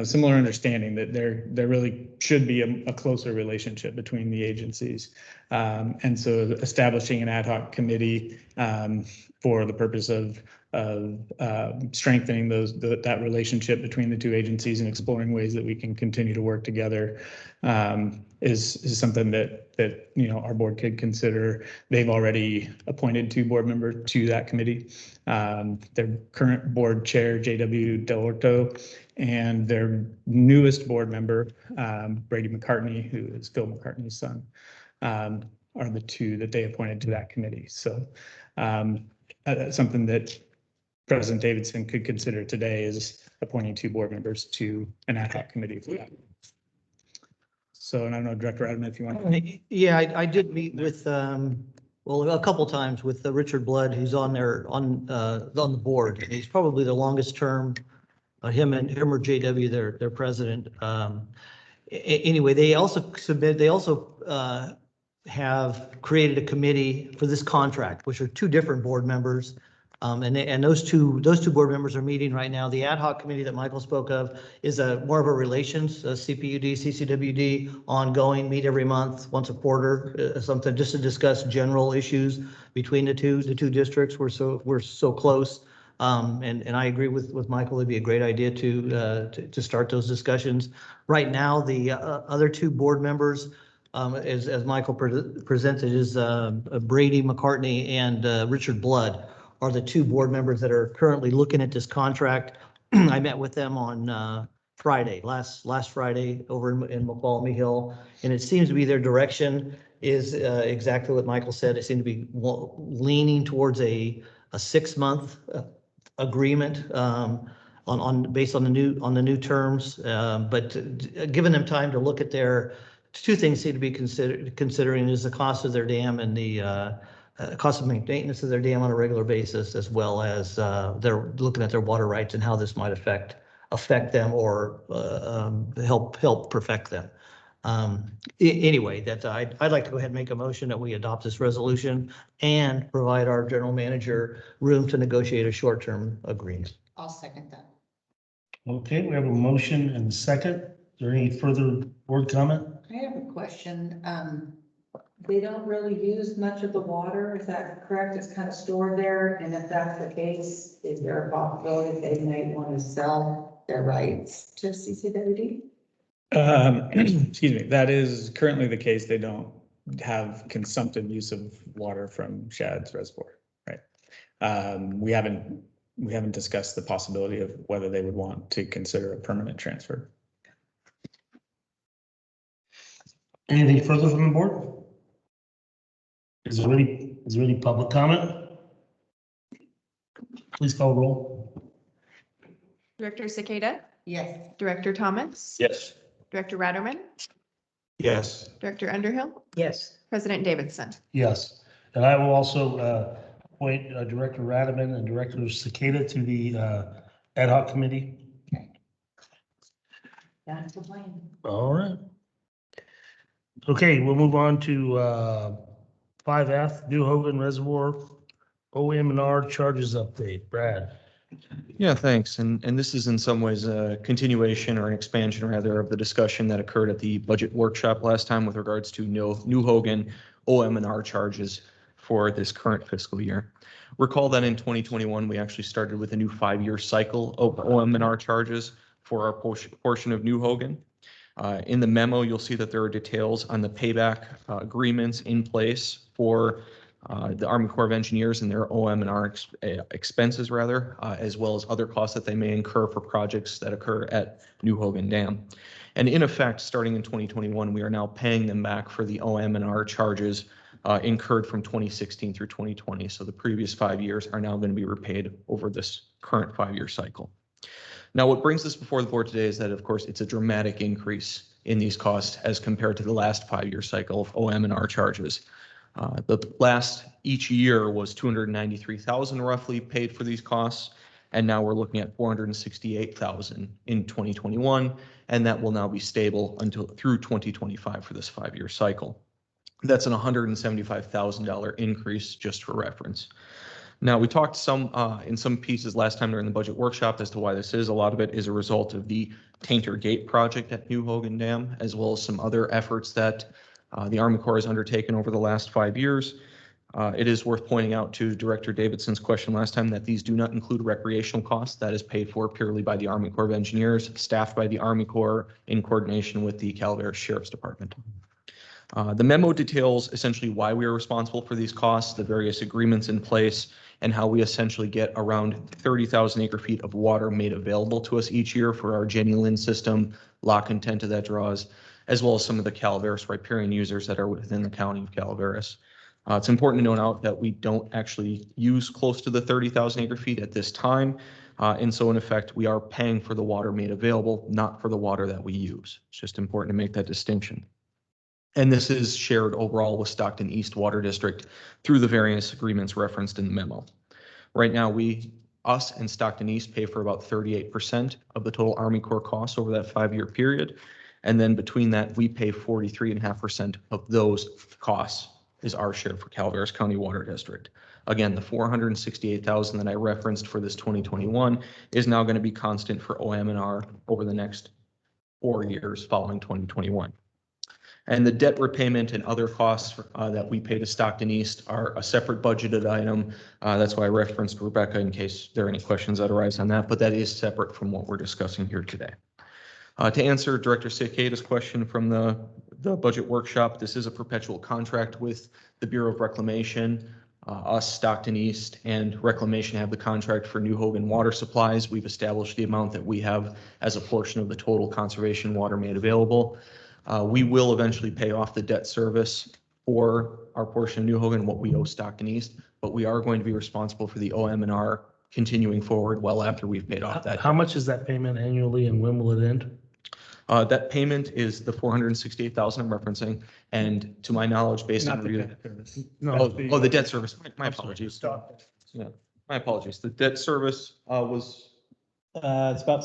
similar understanding that there really should be a closer relationship between the agencies. And so establishing an ad hoc committee for the purpose of strengthening that relationship between the two agencies and exploring ways that we can continue to work together is something that our board could consider. They've already appointed 2 board members to that committee. Their current board chair, J.W. Delorto, and their newest board member, Brady McCartney, who is Phil McCartney's son, are the 2 that they appointed to that committee. So something that President Davidson could consider today is appointing 2 board members to an ad hoc committee for that. So, and I don't know, Director Adam, if you want. Yeah, I did meet with, a couple times with Richard Blood, who's on the board. He's probably the longest term. Him or JW, their president. Anyway, they also have created a committee for this contract, which are 2 different board members. And those two board members are meeting right now. The ad hoc committee that Michael spoke of is more of a relations, CPUD, CCWD, ongoing, meet every month, once a quarter, something just to discuss general issues between the two districts. We're so close. And I agree with Michael. It'd be a great idea to start those discussions. Right now, the other 2 board members, as Michael presented, is Brady McCartney and Richard Blood are the 2 board members that are currently looking at this contract. I met with them on Friday, last Friday, over in McCallum Hill, and it seems to be their direction is exactly what Michael said. It seemed to be leaning towards a 6-month agreement based on the new terms, but giving them time to look at their 2 things seem to be considering is the cost of their dam and the cost of maintenance of their dam on a regular basis, as well as they're looking at their water rights and how this might affect them or help perfect them. Anyway, I'd like to go ahead and make a motion that we adopt this resolution and provide our general manager room to negotiate a short-term agreement. I'll second that. Okay, we have a motion and a second. Is there any further board comment? I have a question. They don't really use much of the water, is that correct? It's kind of stored there, and if that's the case, is there a possibility they may want to sell their rights to CCWD? Excuse me, that is currently the case. They don't have consumptive use of water from Shad's Reservoir, right? We haven't discussed the possibility of whether they would want to consider a permanent transfer. Anything further from the board? Is there any public comment? Please call roll. Director Cicada, Yes. Director Thomas, Yes. Director Ratterman, Yes. Director Underhill, Yes. President Davidson. Yes, and I will also appoint Director Radaman and Director Cicada to the ad hoc committee. That's the plan. All right. Okay, we'll move on to 5F, New Hogan Reservoir OM&R charges update. Brad. Yeah, thanks. And this is in some ways a continuation or an expansion rather of the discussion that occurred at the budget workshop last time with regards to New Hogan OM&R charges for this current fiscal year. Recall that in 2021, we actually started with a new 5-year cycle of OM&R charges for our portion of New Hogan. In the memo, you'll see that there are details on the payback agreements in place for the Army Corps of Engineers and their OM&R expenses rather, as well as other costs that they may incur for projects that occur at New Hogan Dam. And in effect, starting in 2021, we are now paying them back for the OM&R charges incurred from 2016 through 2020. So the previous 5 years are now going to be repaid over this current 5-year cycle. Now, what brings this before the board today is that, of course, it's a dramatic increase in these costs as compared to the last 5-year cycle of OM&R charges. The last each year was 293,000 roughly paid for these costs, and now we're looking at 468,000 in 2021, and that will now be stable until through 2025 for this 5-year cycle. That's an $175,000 increase, just for reference. Now, we talked in some pieces last time during the budget workshop as to why this is. A lot of it is a result of the Tainter Gate project at New Hogan Dam, as well as some other efforts that the Army Corps has undertaken over the last 5 years. It is worth pointing out to Director Davidson's question last time that these do not include recreational costs. That is paid for purely by the Army Corps of Engineers, staffed by the Army Corps in coordination with the Calaveras Sheriff's Department. The memo details essentially why we are responsible for these costs, the various agreements in place, and how we essentially get around 30,000 acre feet of water made available to us each year for our Jenny Lind system, Lock and Tenta that draws, as well as some of the Calaveras riparian users that are within the county of Calaveras. It's important to note out that we don't actually use close to the 30,000 acre feet at this time. And so in effect, we are paying for the water made available, not for the water that we use. It's just important to make that distinction. And this is shared overall with Stockton East Water District through the various agreements referenced in the memo. Right now, us and Stockton East pay for about 38% of the total Army Corps costs over that 5-year period. And then between that, we pay 43.5% of those costs is our share for Calaveras County Water District. Again, the 468,000 that I referenced for this 2021 is now going to be constant for OM&R over the next 4 years following 2021. And the debt repayment and other costs that we pay to Stockton East are a separate budgeted item. That's why I referenced Rebecca in case there are any questions that arise on that, but that is separate from what we're discussing here today. To answer Director Cicada's question from the budget workshop, this is a perpetual contract with the Bureau of Reclamation. Us, Stockton East, and Reclamation have the contract for New Hogan water supplies. We've established the amount that we have as a portion of the total conservation water made available. We will eventually pay off the debt service for our portion of New Hogan, what we owe Stockton East, but we are going to be responsible for the OM&R continuing forward well after we've paid off that. How much is that payment annually and when will it end? That payment is the 468,000 I'm referencing, and to my knowledge, based on Not the review. debt service. No. The debt service. My apologies. Yeah, my apologies. The debt service was It's about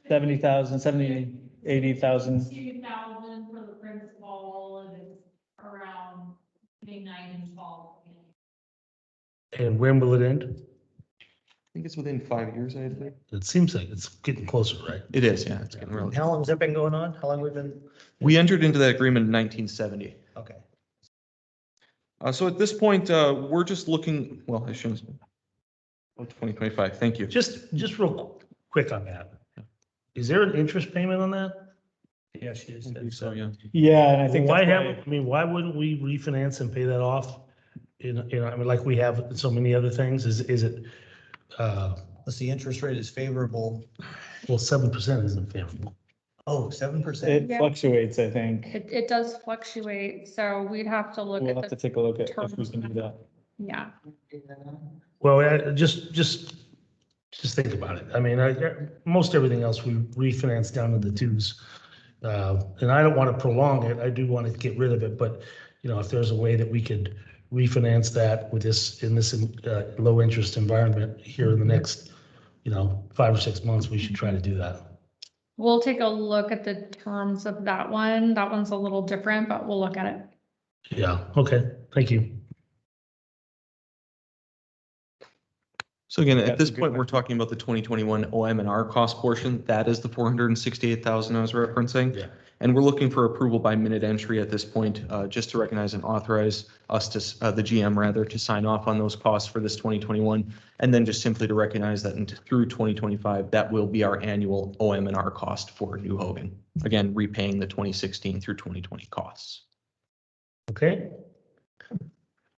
70,000, 70, 80,000. 2,000 for the principal, and it's around between 9 and 12. And when will it end? I think it's within 5 years, I think. It seems like it's getting closer, right? It is, yeah. It's getting really. How long has that been going on? How long we've been? We entered into that agreement in 1970. Okay. So at this point, we're just looking, well, I shouldn't. 2025, thank you. Just real quick on that. Is there an interest payment on that? Yeah, she is. So, yeah. Yeah, and I think Why that's have, I mean, why wouldn't we refinance and pay that off? I mean, like we have so many other things, is it, Let's see, interest rate is favorable. well, 7% isn't favorable. Oh, 7%. It Yeah. fluctuates, I think. It does fluctuate, so we'd have to look We'll at have to the, take a look at if we can do that. yeah. Well, just think about it. I mean, most everything else we refinance down to the twos. And I don't want to prolong it. I do want to get rid of it, but if there's a way that we could refinance that with this, in this low interest environment here in the next, 5 or 6 months, we should try to do that. We'll take a look at the terms of that one. That one's a little different, but we'll look at it. Yeah, okay, thank you. So again, at That's this a good point, we're one. talking about the 2021 OM&R cost portion. That is the 468,000 I was referencing. Yeah. And we're looking for approval by minute entry at this point, just to recognize and authorize us to, the GM rather, to sign off on those costs for this 2021. And then just simply to recognize that through 2025, that will be our annual OM&R cost for New Hogan. Again, repaying the 2016 through 2020 costs. Okay.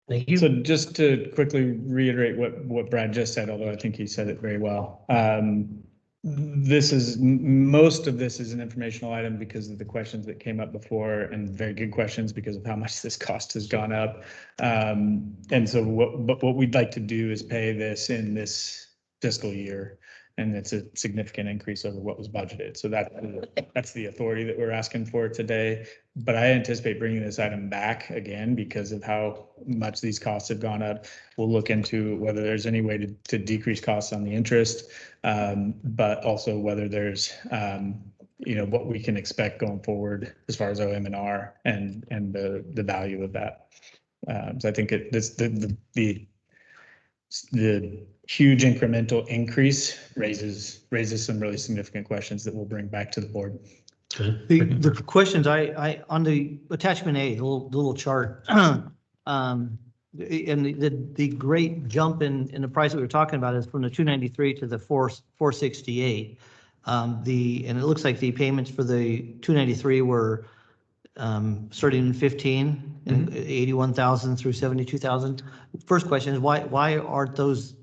Thank you. So just to quickly reiterate what Brad just said, although I think he said it very well. Most of this is an informational item because of the questions that came up before, and very good questions because of how much this cost has gone up. And so what we'd like to do is pay this in this fiscal year. and it's a significant increase over what was budgeted. So that's the authority that we're asking for today. But I anticipate bringing this item back again because of how much these costs have gone up. We'll look into whether there's any way to decrease costs on the interest, but also whether there's, what we can expect going forward as far as OM&R and the value of that. So I think the huge incremental increase raises some really significant questions that we'll bring back to the board. The questions on the attachment A, the little chart, and the great jump in the price that we were talking about is from the 293 to the 468. And it looks like the payments for the 293 were starting in 15 and 81,000 through 72,000. First question is why aren't those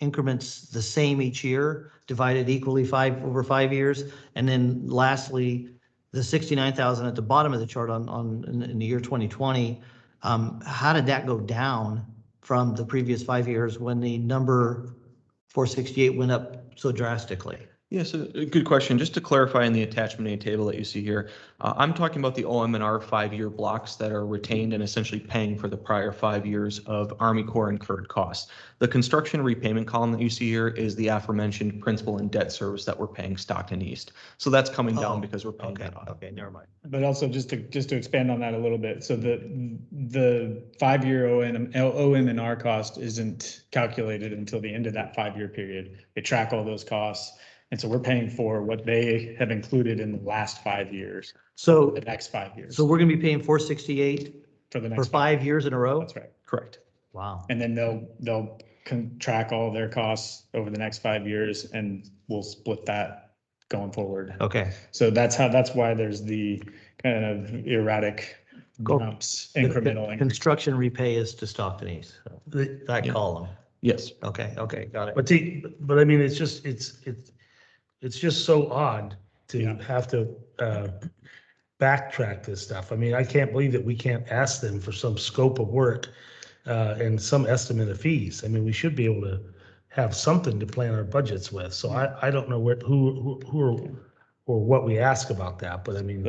increments the same each year, divided equally over 5 years? And then lastly, the 69,000 at the bottom of the chart in the year 2020, how did that go down from the previous 5 years when the number 468 went up so drastically? Yes, a good question. Just to clarify in the attachment A table that you see here, I'm talking about the OM&R 5-year blocks that are retained and essentially paying for the prior 5 years of Army Corps incurred costs. The construction repayment column that you see here is the aforementioned principal and debt service that we're paying Stockton East. So that's coming down because we're paying that off. Okay, never mind. But also just to expand on that a little bit, so the 5-year OM&R cost isn't calculated until the end of that 5-year period. They track all those costs. And so we're paying for what they have included in the last 5 years. So the next 5 years. So we're going to be paying 468 for the next for 5 years in a row? That's right. Correct. Wow. And then they'll track all their costs over the next 5 years, and we'll split that going forward. Okay. So that's why there's the kind of erratic jumps, incremental increase. Construction repay is to Stockton East, that column. Yes. Okay, got it. But I mean, it's just so odd to have to backtrack this stuff. I mean, I can't believe that we can't ask them for some scope of work and some estimate of fees. I mean, we should be able to have something to plan our budgets with. So I don't know who or what we ask about that, but I mean,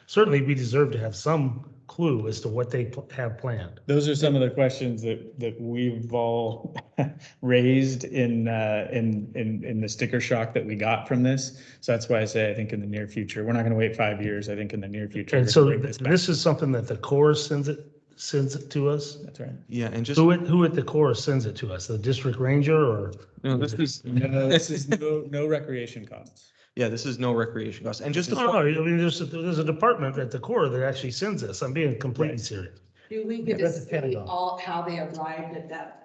certainly we deserve to have some clue as to what they have planned. Those are some of the questions that we've all raised in the sticker shock that we got from this. So that's why I say I think in the near future, we're not going to wait 5 years. I think in the near future. And so this is something that the Corps sends it to us. That's right. Yeah, and just who at the Corps sends it to us? The district ranger or? no, this is no recreation costs. Yeah, this is no recreation costs. And just to No, I mean, there's a department at the Corps that actually sends this. I'm being completely serious. Do we get to see how they arrived at that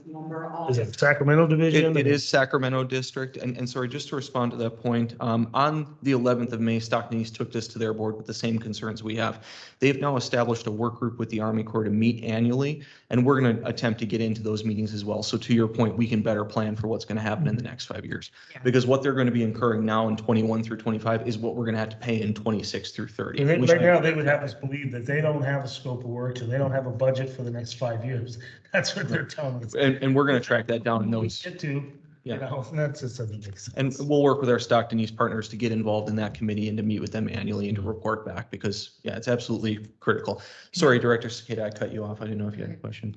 number? Is it Sacramento division? It is Sacramento district. And sorry, just to respond to that point, on the 11th of May, Stockton East took this to their board with the same concerns we have. They've now established a work group with the Army Corps to meet annually, and we're going to attempt to get into those meetings as well. So to your point, we can better plan for what's going to happen in the next 5 years. Yeah. Because what they're going to be incurring now in 21 through 25 is what we're going to have to pay in 26 through 30. And right now, they would have us believe that they don't have a scope of work and they don't have a budget for the next 5 years. That's what they're telling us. And we're going to track that down in those. Get to, you know, that just doesn't make sense. And we'll work with our Stockton East partners to get involved in that committee and to meet with them annually and to report back because, yeah, it's absolutely critical. Sorry, Director Cicada, I cut you off. I didn't know if you had a question.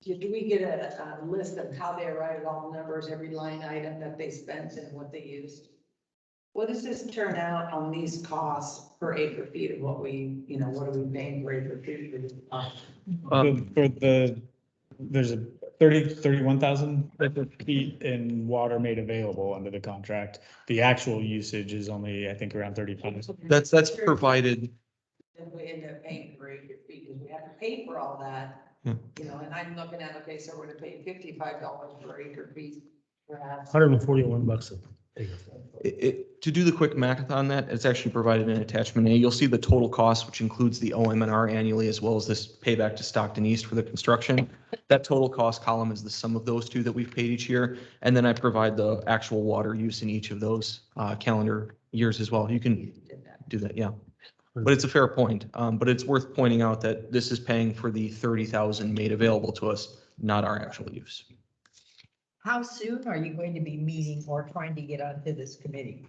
Do we get a list of how they arrived at all the numbers, every line item that they spent and what they used? What does this turn out on these costs per acre feet of what we, what are we paying per acre feet? There's a 31,000 feet in water made available under the contract. The actual usage is only, I think, around 35. That's provided. And we end up paying per acre feet because we have to pay for all that, and I'm looking at, okay, so we're gonna pay $55 per acre feet. Perhaps. $141 a acre. To do the quick math on that, it's actually provided in attachment A. You'll see the total cost, which includes the OM&R annually, as well as this payback to Stockton East for the construction. That total cost column is the sum of those two that we've paid each year. And then I provide the actual water use in each of those calendar years as well. You can do that, yeah. But it's a fair point. But it's worth pointing out that this is paying for the 30,000 made available to us, not our actual use. How soon are you going to be meeting or trying to get onto this committee?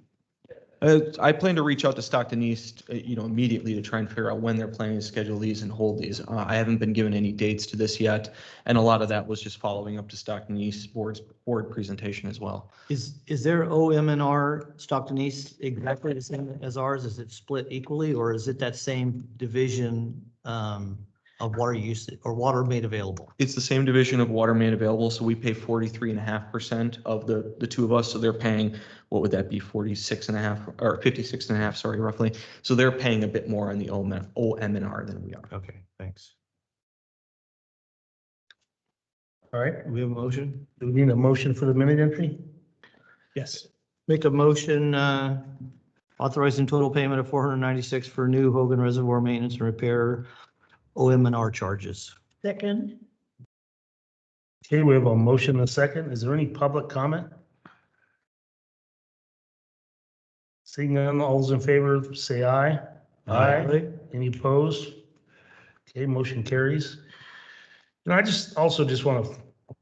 I plan to reach out to Stockton East, immediately to try and figure out when they're planning to schedule these and hold these. I haven't been given any dates to this yet, and a lot of that was just following up to Stockton East board presentation as well. Is their OM&R Stockton East exactly the same as ours? Is it split equally, or is it that same division of water use or water made available? It's the same division of water made available, so we pay 43.5% of the two of us, so they're paying, what would that be, 46.5 or 56.5, sorry, roughly. So they're paying a bit more on the OM&R than we are. Okay, thanks. All right, We have a motion? do we need a motion for the minute entry? Yes. Make a motion authorizing total payment of $496 for new Hogan Reservoir maintenance and repair OM&R charges. Second, Okay, we have a motion and a second. Is there any public comment? Seeing none, all those in favor, say aye. Aye. Any opposed? Okay, motion carries. I just also want to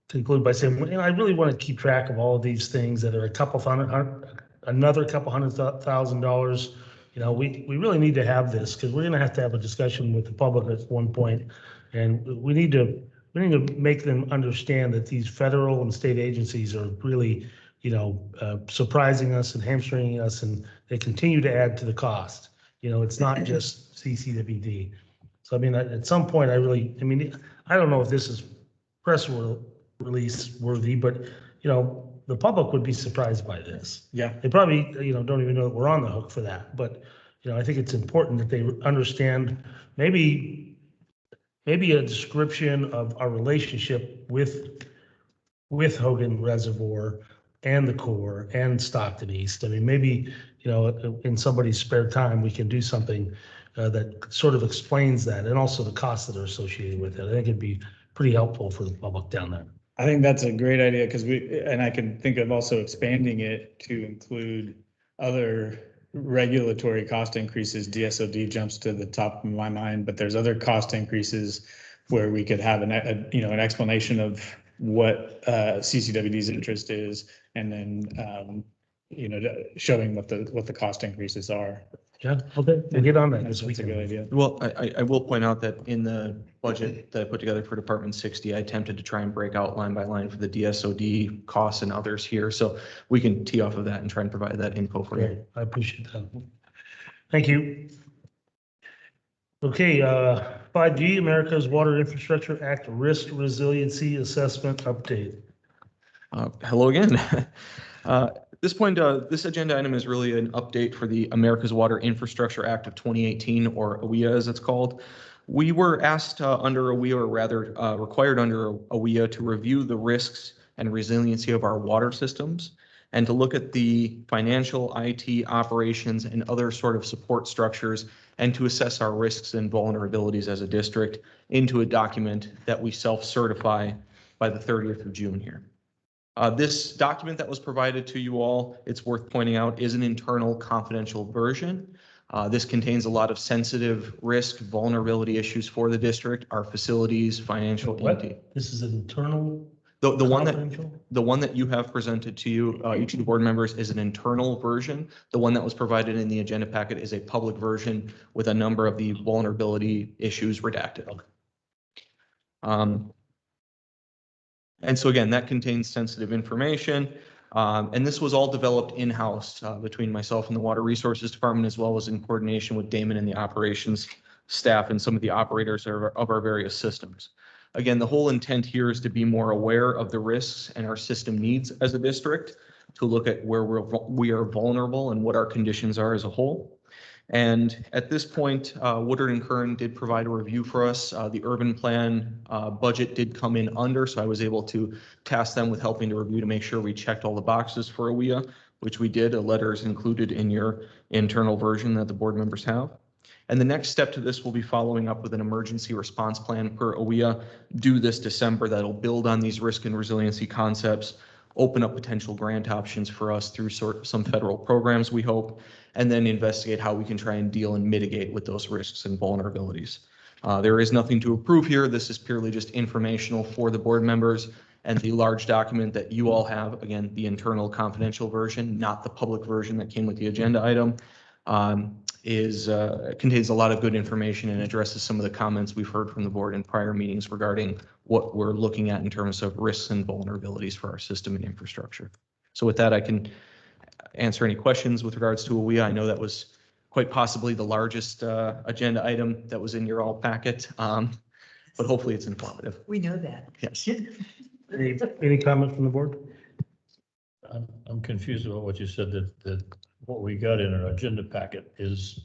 conclude by saying, I really want to keep track of all of these things that are another couple $100,000. We really need to have this because we're going to have a discussion with the public at one point, and we need to make them understand that these federal and state agencies are really, surprising us and hamstringing us, and they continue to add to the cost. It's not just CCWD. So, at some point, I don't know if this is press release worthy, but, the public would be surprised by this. Yeah. They probably, don't even know that we're on the hook for that. But, I think it's important that they understand maybe a description of our relationship with Hogan Reservoir and the Corps and Stockton East. Maybe, in somebody's spare time, we can do something that sort of explains that, and also the costs that are associated with it. I think it'd be pretty helpful for the public down there. I think that's a great idea because and I can think of also expanding it to include other regulatory cost increases. DSOD jumps to the top of my mind, but there's other cost increases where we could have an explanation of what CCWD's interest is, and then showing what the cost increases are. Yeah, okay, we'll get on that That's this a good weekend. idea. Well, I will point out that in the budget that I put together for Department 60, I attempted to try and break out line by line for the DSOD costs and others here. So we can tee off of that and try and provide that info for Great, you. I appreciate that. Thank you. Okay, 5G, America's Water Infrastructure Act Risk Resiliency Assessment Update. Hello again. At this point, this agenda item is really an update for the America's Water Infrastructure Act of 2018, or AWIA as it's called. We were asked under AWIA, or rather required under AWIA, to review the risks and resiliency of our water systems and to look at the financial, IT, operations, and other sort of support structures, and to assess our risks and vulnerabilities as a district into a document that we self-certify by the 30th of June here. This document that was provided to you all, it's worth pointing out, is an internal confidential version. This contains a lot of sensitive risk, vulnerability issues for the district, our facilities, financial. This is an internal The one confidential? the one that you have presented to you, each of the board members, is an internal version. The one that was provided in the agenda packet is a public version with a number of the vulnerability issues redacted. And so again, that contains sensitive information. And this was all developed in-house between myself and the Water Resources Department, as well as in coordination with Damon and the operations staff and some of the operators of our various systems. Again, the whole intent here is to be more aware of the risks and our system needs as a district, to look at where we are vulnerable and what our conditions are as a whole. And at this point, Woodard and Kern did provide a review for us. The urban plan budget did come in under, so I was able to task them with helping to review to make sure we checked all the boxes for AWIA, which we did. A letter is included in your internal version that the board members have. And the next step to this will be following up with an emergency response plan per AWIA due this December that'll build on these risk and resiliency concepts, open up potential grant options for us through some federal programs, we hope, and then investigate how we can try and deal and mitigate with those risks and vulnerabilities. There is nothing to approve here. This is purely just informational for the board members And the large document that you all have, again, the internal confidential version, not the public version that came with the agenda item, contains a lot of good information and addresses some of the comments we've heard from the board in prior meetings regarding what we're looking at in terms of risks and vulnerabilities for our system and infrastructure. So with that, I can answer any questions with regards to AWIA. I know that was quite possibly the largest agenda item that was in your all packet, but hopefully it's informative. We know that. Yes. Any comment from the board? I'm confused about what you said, that what we got in our agenda packet is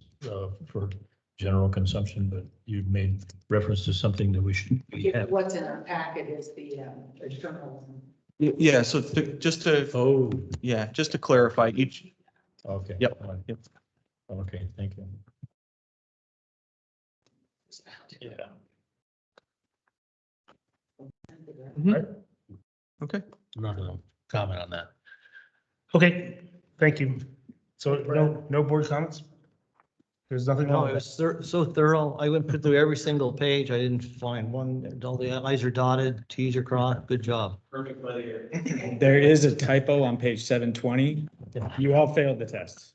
for general consumption, but you made reference to something that we should we have. What's in our packet is the journalism. Yeah, so just to, just to clarify each. Okay. Yep. Yep. Okay, thank you. Yeah. Right? Okay. I'm not gonna comment on that. Okay, thank you. So no board comments? There's nothing No, wrong it with was that. so thorough. I went through every single page. I didn't find one, all the I's are dotted, T's are crossed. Good job. Perfect weather. There is a typo on page 720. You all failed the test.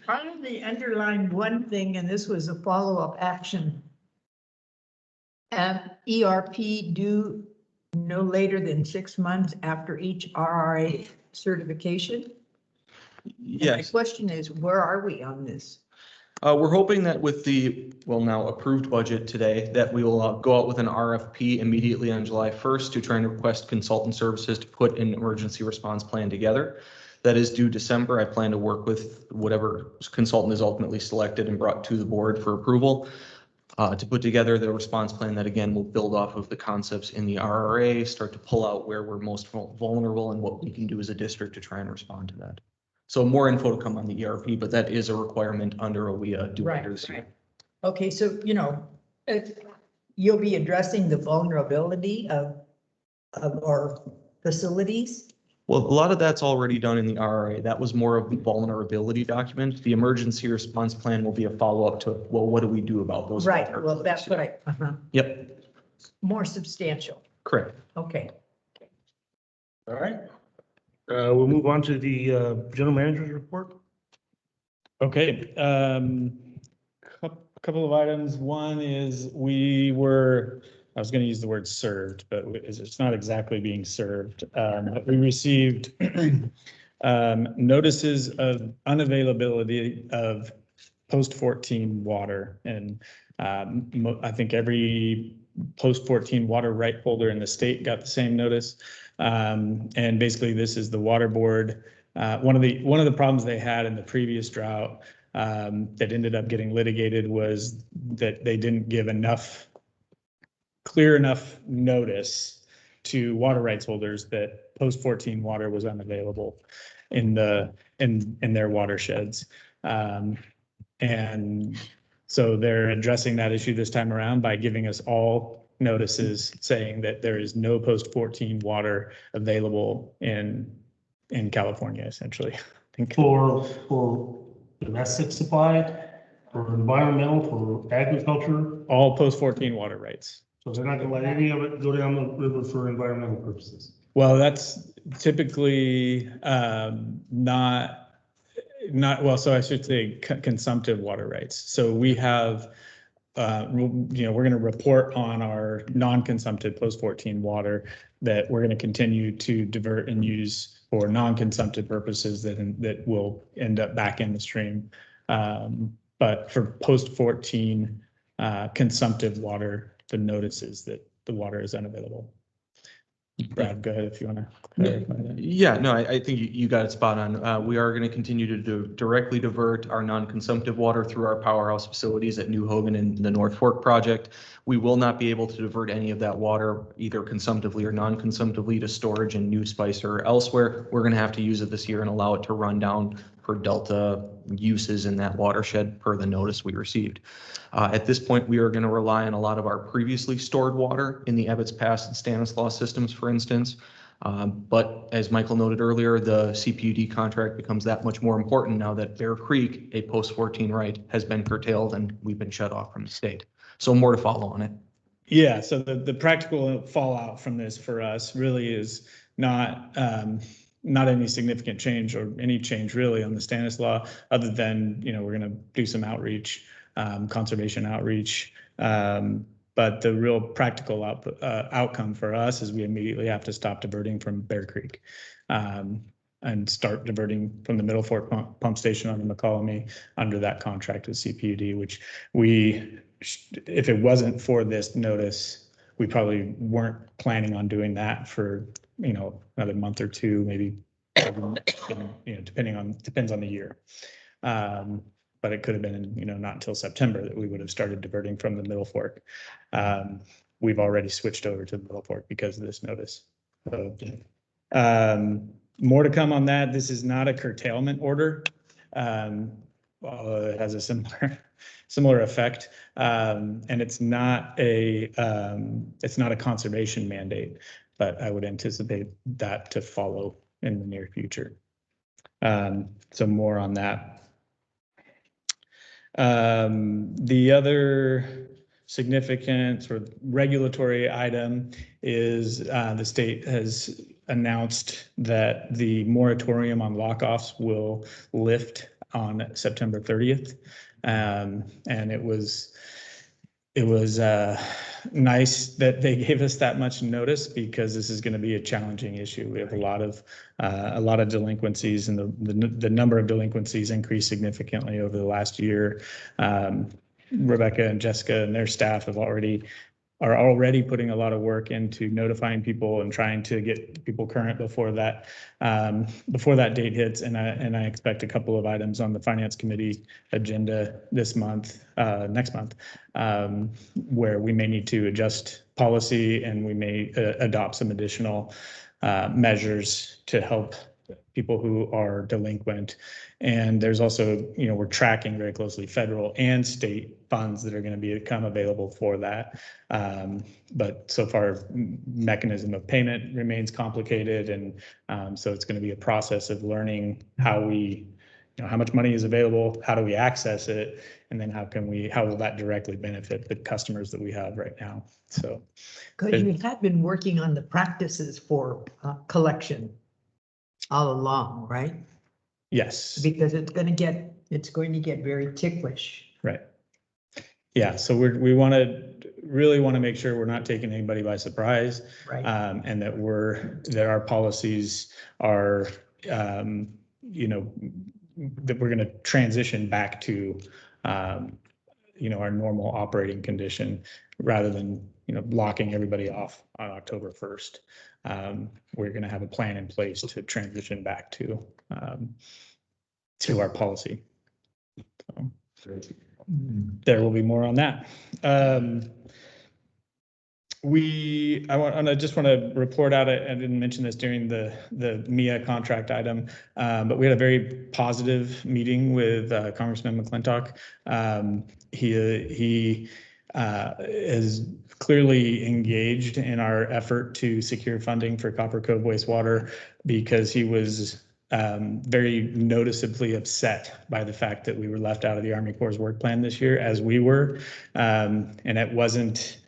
Probably underlined one thing, and this was a follow-up action. ERP due no later than 6 months after each RRA certification. And my Yes. question is, where are we on this? We're hoping that with the, well, now approved budget today, that we will go out with an RFP immediately on July 1st to try and request consultant services to put an emergency response plan together. That is due December. I plan to work with whatever consultant is ultimately selected and brought to the board for approval to put together the response plan that, again, will build off of the concepts in the RRA, start to pull out where we're most vulnerable and what we can do as a district to try and respond to that. So more info to come on the ERP, but that is a requirement under AWIA due later this year. Okay, so, you'll be addressing the vulnerability of our facilities? Well, a lot of that's already done in the RRA. That was more of the vulnerability document. The emergency response plan will be a follow-up to, well, what do we do about those? Right, well, that's what Yep, more substantial. correct. Okay. All right. We'll move on to the general manager's report. Okay, couple of items. One is I was going to use the word served, but it's not exactly being served. But we received notices of unavailability of post-14 water. And I think every post-14 water right holder in the state got the same notice. And basically this is the water board. One of the problems they had in the previous drought that ended up getting litigated was that they didn't give clear enough notice to water rights holders that post-14 water was unavailable in their watersheds. And so they're addressing that issue this time around by giving us all notices saying that there is no post-14 water available in California, essentially. I think For domestic supply, for environmental, for agriculture, all post-14 water rights. so they're not gonna let any of it go down the river for environmental purposes. Well, that's typically well, so I should say consumptive water rights. So we have, we're going to report on our non-consumptive post-14 water that we're going to continue to divert and use for non-consumptive purposes that will end up back in the stream. But for post-14 consumptive water, the notice is that the water is unavailable. Brad, go ahead if you want to clarify that. Yeah, no, I think you got it spot on. We are going to continue to directly divert our non-consumptive water through our powerhouse facilities at New Hogan and the North Fork project. We will not be able to divert any of that water either consumptively or non-consumptively to storage in New Spicer or elsewhere. We're going to have to use it this year and allow it to run down for Delta uses in that watershed per the notice we received. At this point, we are going to rely on a lot of our previously stored water in the Ebbets Pass and Stanislaus systems, for instance. But as Michael noted earlier, the CPUD contract becomes that much more important now that Bear Creek, a post-14 right, has been curtailed and we've been shut off from the state. So more to follow on it. Yeah, so the practical fallout from this for us really is not not any significant change or any change really on the Stanislaw, other than, you know, we're going to do some outreach, conservation outreach. But the real practical outcome for us is we immediately have to stop diverting from Bear Creek. And start diverting from the Middle Fork pump station on the McCallamy under that contract with CPUD, which we, if it wasn't for this notice, we probably weren't planning on doing that for, you know, another month or two, maybe, you know, depends on the year. But it could have been, you know, not until September that we would have started diverting from the Middle Fork. We've already switced over to the Middle Fork because of this notice. So, more to come on that. This is not a curtailment order. It has a similar effect, and it's not a conservation mandate, but I would anticipate that to follow in the near future. So more on that. The other significant sort of regulatory item is the state has announced that the moratorium on lockoffs will lift on September 30th. And it was nice that they gave us that much notice, because this is going to be a challenging issue. We have a lot of delinquencies, and the number of delinquencies increased significantly over the last year. Rebecca and Jessica and their staff are already putting a lot of work into notifying people and trying to get people current before that date hits. And I expect a couple of items on the Finance Committee agenda next month, where we may need to adjust policy, and we may adopt some additional measures to help people who are delinquent. And there's also, you know, we're tracking very closely federal and state funds that are going to become available for that. But so far, mechanism of payment remains complicated. And so it's going to be a process of learning how much money is available, how do we access it, and then how will that directly benefit the customers that we have right now. So, because you had been working on the practices for collection all along, right? Yes. Because it's going to get very ticklish. Right. Yeah. So we really want to make sure we're not taking anybody by surprise, Right. And that our policies are, you know, that we're going to transition back to, you know, our normal operating condition, rather than, you know, locking everybody off on October 1st. We're going to have a plan in place to transition back to our policy. So, there will be more on that. I just want to report out, I didn't mention this during the MIA contract item, but we had a very positive meeting with Congressman McClintock. He is clearly engaged in our effort to secure funding for Copper Cove wastewater, because he was very noticeably upset by the fact that we were left out of the Army Corps' work plan this year, as we were. And it wasn't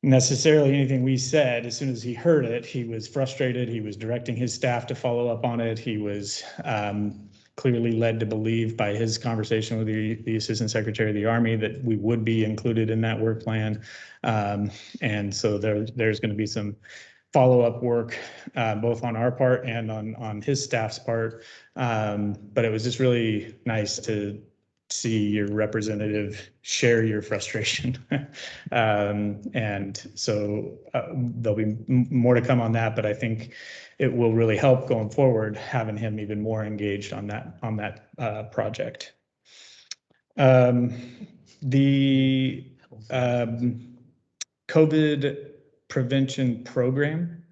necessarily anything we said. As soon as he heard it, he was frustrated. He was directing his staff to follow up on it. He was clearly led to believe by his conversation with the Assistant Secretary of the Army that we would be included in that work plan. And so there's going to be some follow-up work, both on our part and on his staff's part. But it was just really nice to see your representative share your frustration. And so there'll be more to come on that, but I think it will really help going forward, having him even more engaged on that project. The COVID prevention program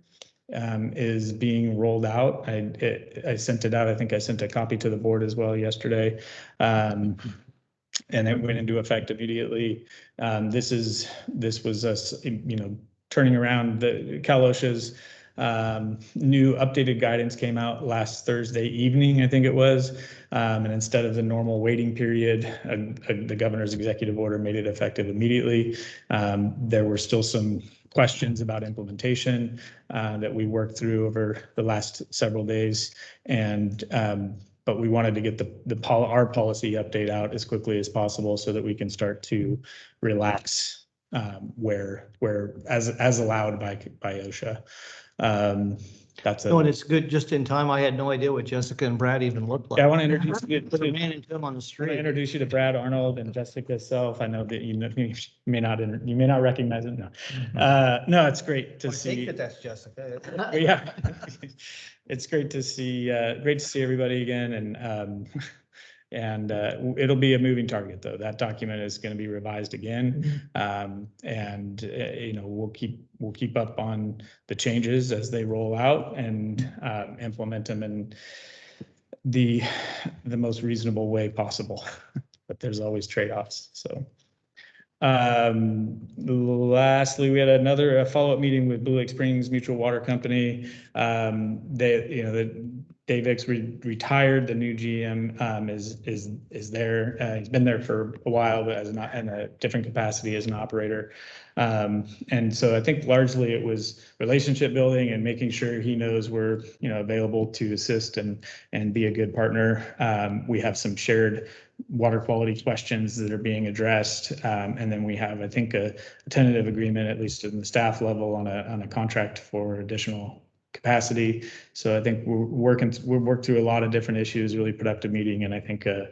is being rolled out. I sent it out. I think I sent a copy to the board as well yesterday. And it went into effect immediately. This was us, you know, turning around the Cal OSHA's New updated guidance came out last Thursday evening, I think it was. And instead of the normal waiting period, the governor's executive order made it effective immediately. There were still some questions about implementation that we worked through over the last several days. And but we wanted to get our policy update out as quickly as possible so that we can start to relax where as allowed by OSHA. That's No, and it's good just in time. I had no idea what Jessica and Brad even looked like. Yeah, I want to introduce you Put a man into him on the I want to street. introduce you to Brad Arnold and Jessica Self. I know that you may not recognize him. No, no, it's great to I think see. that that's Jessica. Yeah, it's great to see everybody again, and it'll be a moving target though. That document is going to be revised again, and you know we'll keep up on the changes as they roll out and implement them in the most reasonable way possible. But there's always trade-offs. So lastly, we had another follow-up meeting with Blue Lake Springs Mutual Water Company. Dave Hicks retired. The new GM is there. He's been there for a while, but in a different capacity as an operator. And so I think largely it was relationship building and making sure he knows we're available to assist and be a good partner. We have some shared water quality questions that are being addressed, and then we have, I think, a tentative agreement, at least in the staff level, on a contract for additional capacity. So I think we're working through a lot of different issues. Really productive meeting, and I think going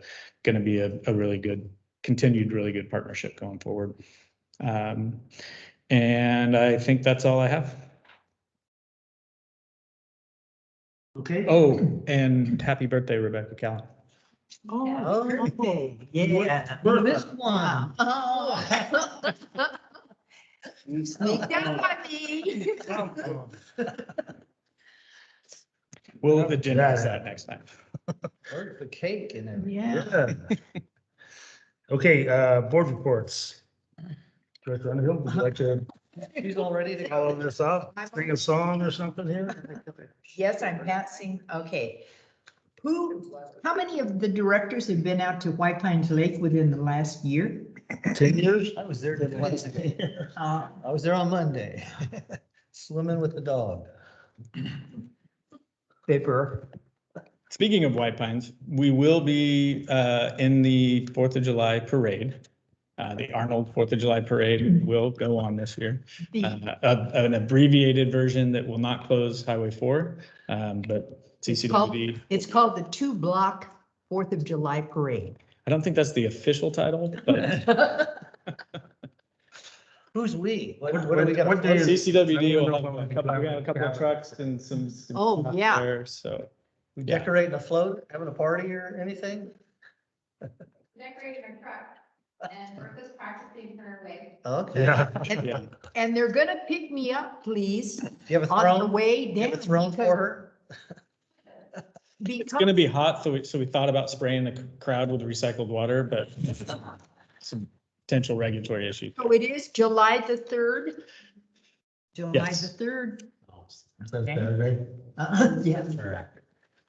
to be a really good continued really good partnership going forward. And I think that's all I have. Okay. Oh, and happy birthday, Rebecca Callan. Oh, okay, yeah. This one. Oh. You sneaked up on me. We'll agendize that next time. Where's the cake and everything? Yeah. Okay, board reports. Director Underhill, would you like to She's all ready to follow go. this off? Sing a song or something here? Yes, I'm passing, okay. How many of the directors have been out to White Pines Lake within the last year? 10 years? I was there today. Uh, I was there on Monday, swimming with the dog. Paper. Speaking of White Pines, we will be in the 4th of July parade. The Arnold 4th of July parade will go on this year. An abbreviated version that will not close Highway 4, but CCWD. It's called the 2-block 4th of July parade. I don't think that's the official title, but Who's we? What What- do we got? what day is- CCWD will I have don't know a couple, we got a couple of trucks and some. Oh, stuff yeah. there, so. We decorating a float, having a party or anything? Decorating our truck, and Bertha's practicing her way. Okay. Yeah. Yeah. And they're gonna pick me up, please, Do you have a on the throne? way Do you down. have a throne for her? It's gonna be hot, so we thought about spraying the crowd with recycled water, but some potential regulatory issues. So it is July the 3rd? July Yes. the 3rd. Is that Saturday? Yeah. All right.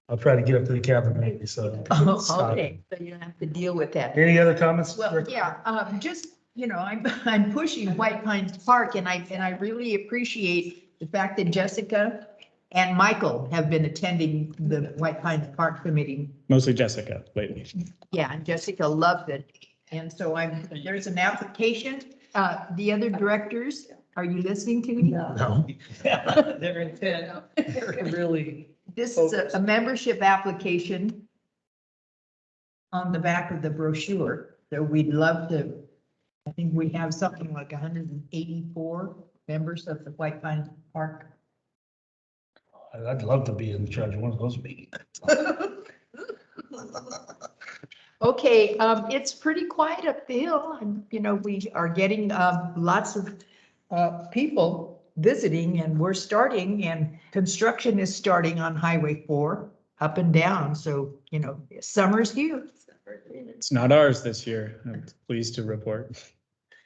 I'll try to get up to the cabin maybe, so. Oh, okay, so you don't have to deal with that. Any other comments? Well, yeah, just, I'm pushing White Pines Park and I really appreciate the fact that Jessica and Michael have been attending the White Pines Park Committee. Mostly Jessica lately. Yeah, and Jessica loved it. And so there's an application. The other directors, are you listening to me? No. They're intent. They're really. This is a membership application on the back of the brochure. So we'd love to, I think we have something like 184 members of the White Pine Park. I'd love to be in charge of one of those meetings. Okay, it's pretty quiet up the hill and, we are getting lots of people visiting and we're starting and construction is starting on Highway 4 up and down. So, summer's here. It's not ours this year, I'm pleased to report.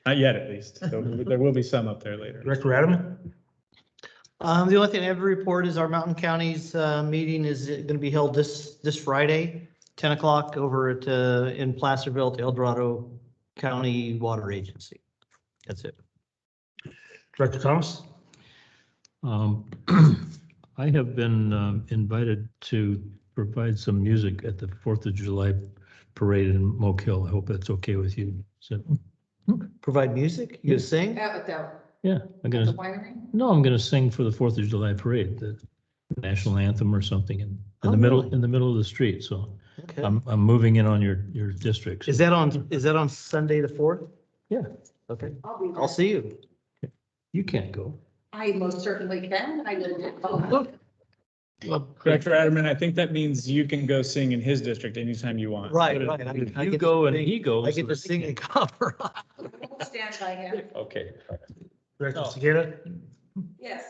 Not yet, at least. So there will be some up there later. Director Adam? The only thing I have to report is our Mountain Counties meeting is going to be held this Friday, 10 o'clock over at, in Placerville, at the El Dorado County Water Agency. That's it. Director Thomas? I have been invited to provide some music at the 4th of July parade in Moke Hill. I hope that's okay with you. So, Provide music? You gonna sing? At the, yeah, I'm at the gonna, winery? no, I'm gonna sing for the 4th of July parade, the national anthem or something in Oh, the middle, really? in the middle of the street. So Okay. I'm moving in on your district. Is that on Sunday the 4th? Yeah. Okay. I'll be there. I'll see you. You can't go. I most certainly can. I live in. Well, Director Adderman, I think that means you can go sing in his district anytime you want. Right, But right. if I you get to go and sing- he goes. I get to sing and cover. Stand by him. Okay. Director No. Segeta? Yes,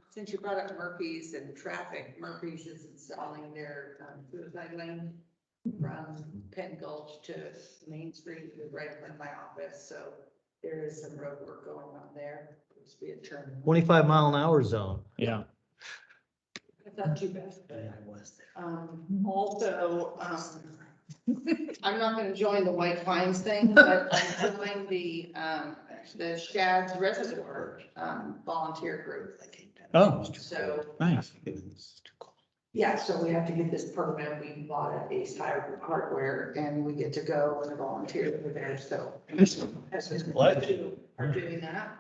since you brought up Murphy's and traffic, Murphy's is installing their suicide lane from Penn Gulch to Main Street, right in front of my office, so there is some road work going on there. It's be a turn. 25-mile-an-hour zone. Yeah. It's not too bad. Also, I'm not gonna join the White Pines thing, but I'm joining the Shad's Reservoir, volunteer group. Oh, So, nice. yeah, so we have to get this permit. We bought at Ace Hardware and we get to go and volunteer over there, so. Are doing that.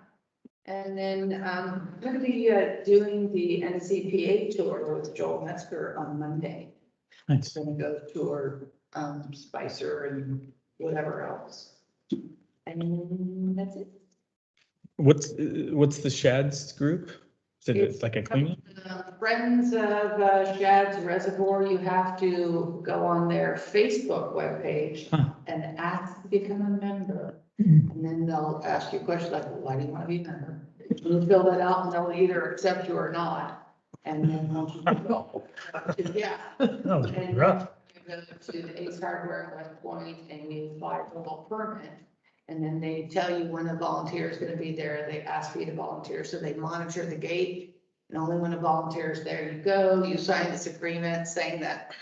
And then, I'm gonna be, doing the NCPA tour with Joel Metzger on Monday. Nice. Gonna go tour, Spicer and whatever else. And that's it. What's the Shads group? Is it like a cleanup? Friends of Shad's Reservoir, you have to go on their Facebook webpage Huh. and ask to become a member. And then they'll ask you questions like, well, why do you want to be a member? You fill that out and they'll either accept you or not. And then once you go, yeah. That was And rough. you go to the Ace Hardware in West Point and you apply for a little permit. And then they tell you when a volunteer is gonna be there. They ask for you to volunteer, so they monitor the gate. And only when a volunteer is there, you go, you sign this agreement saying that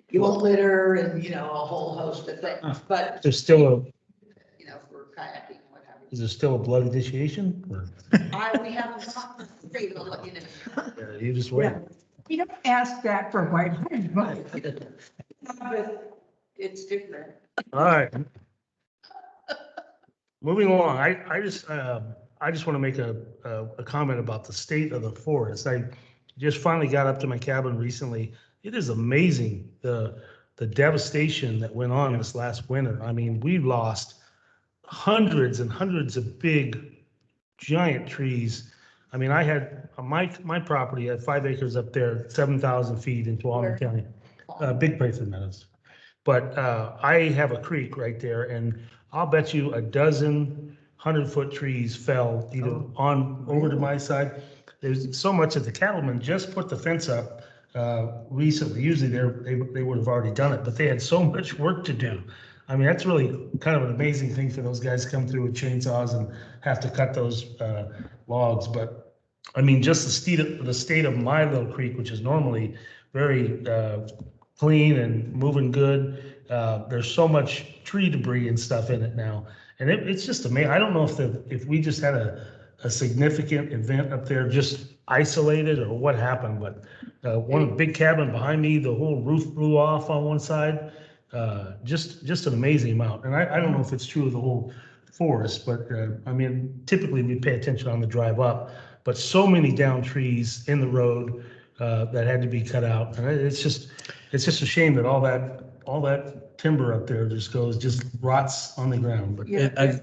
you won't litter and, you know, a whole host of things, but, There's still you know, for kayaking, what have you. is there still a blood initiation? Or- We haven't talked, great, I'll let you know. Yeah, you just wait. You don't ask that for White Pine, but But it's different. All right. Moving along, I just want to make a comment about the state of the forest. I just finally got up to my cabin recently. It is amazing, the devastation that went on this last winter. I mean, we lost hundreds and hundreds of big, giant trees. I mean, I had, my property had 5 acres up there, 7,000 feet in Tuolumne County, Big Prather Meadows. But I have a creek right there, and I'll bet you a dozen 100-foot trees fell either on over to my side. There's so much that the cattlemen just put the fence up recently. Usually they would have already done it, but they had so much work to do. I mean, that's really kind of an amazing thing for those guys to come through with chainsaws and have to cut those logs. But I mean, just the state of my little creek, which is normally very clean and moving good. There's so much tree debris and stuff in it now. And it's just amazing. I don't know if we just had a significant event up there, just isolated, or what happened, but one of the big cabin behind me, the whole roof blew off on one side. Just an amazing amount. And I don't know if it's true of the whole forest, but I mean, typically we pay attention on the drive up, but so many down trees in the road that had to be cut out. And it's just a shame that all that timber up there just rots on the ground. But Yeah,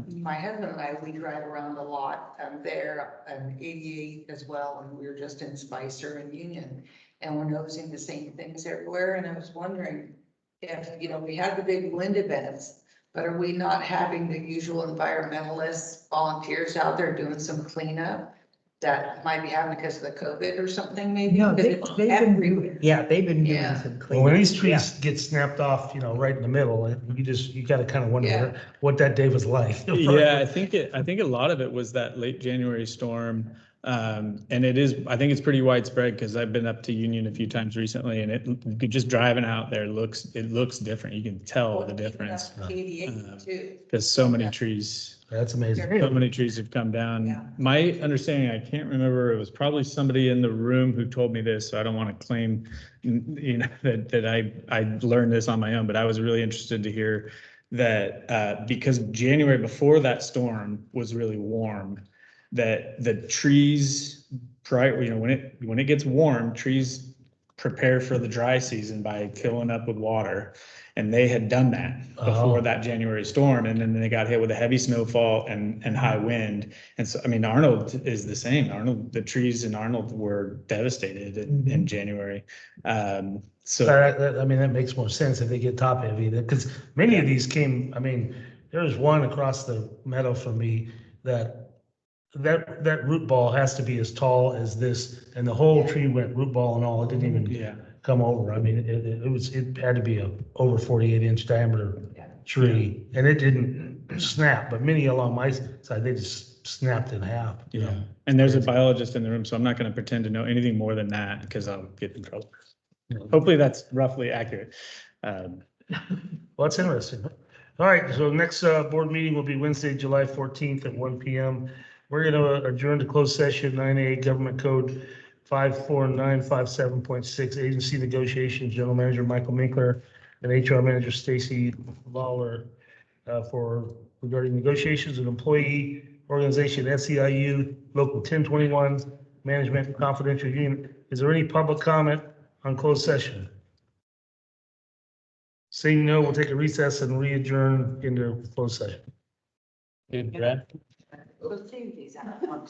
my husband and I, we drive around a lot there on 88 as well, and we were just in Spicer and Union, and we're noticing the same things everywhere. And I was wondering if, you know, we had the big wind events, but are we not having the usual environmentalists, volunteers out there doing some cleanup that might be happening because of the COVID or something maybe? no, Because they've it's been everywhere. doing, yeah, they've been doing Yeah. some well, cleanup. when these trees get snapped off, right in the middle, you got to kind of wonder Yeah. what that day was like. Yeah, I think a lot of it was that late January storm. And it is, I think it's pretty widespread because I've been up to Union a few times recently and just driving out there it looks different. You can tell the difference. 88 too. Because so many trees. That's amazing. So many trees have come down. Yeah. My understanding, I can't remember, it was probably somebody in the room who told me this, so I don't want to claim, that I learned this on my own, but I was really interested to hear that, because January before that storm was really warm, that the trees, when it gets warm, trees prepare for the dry season by filling up with water. And they had done that before that January storm, and then they got hit with a heavy snowfall and high wind. And so, I mean, Arnold is the same. The trees in Arnold were devastated in January. I mean, that makes more sense if they get top heavy, because many of these came, I mean, there was one across the meadow from me that root ball has to be as tall as this, and the whole tree went root ball and all. It didn't even come over. I mean, it had to be a over 48-inch diameter tree, and it didn't snap. But many along my side, they just snapped in half. Yeah, and there's a biologist in the room, so I'm not going to pretend to know anything more than that because I'll get in trouble. Hopefully, that's roughly accurate. Well, that's interesting. All right, so next board meeting will be Wednesday, July 14th at 1 p.m. We're going to adjourn to closed session 9A Government Code 54957.6 Agency Negotiations, General Manager Michael Minkler and HR Manager Stacy Lawler regarding negotiations with employee organization SEIU Local 1021 Management Confidential Unit. Is there any public comment on closed session? Seeing no, we'll take a recess and re-adjourn into closed session. Good, Brad. We'll see these out. No,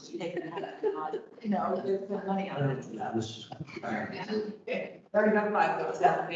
there's no money on it. This is- They're gonna buy those out.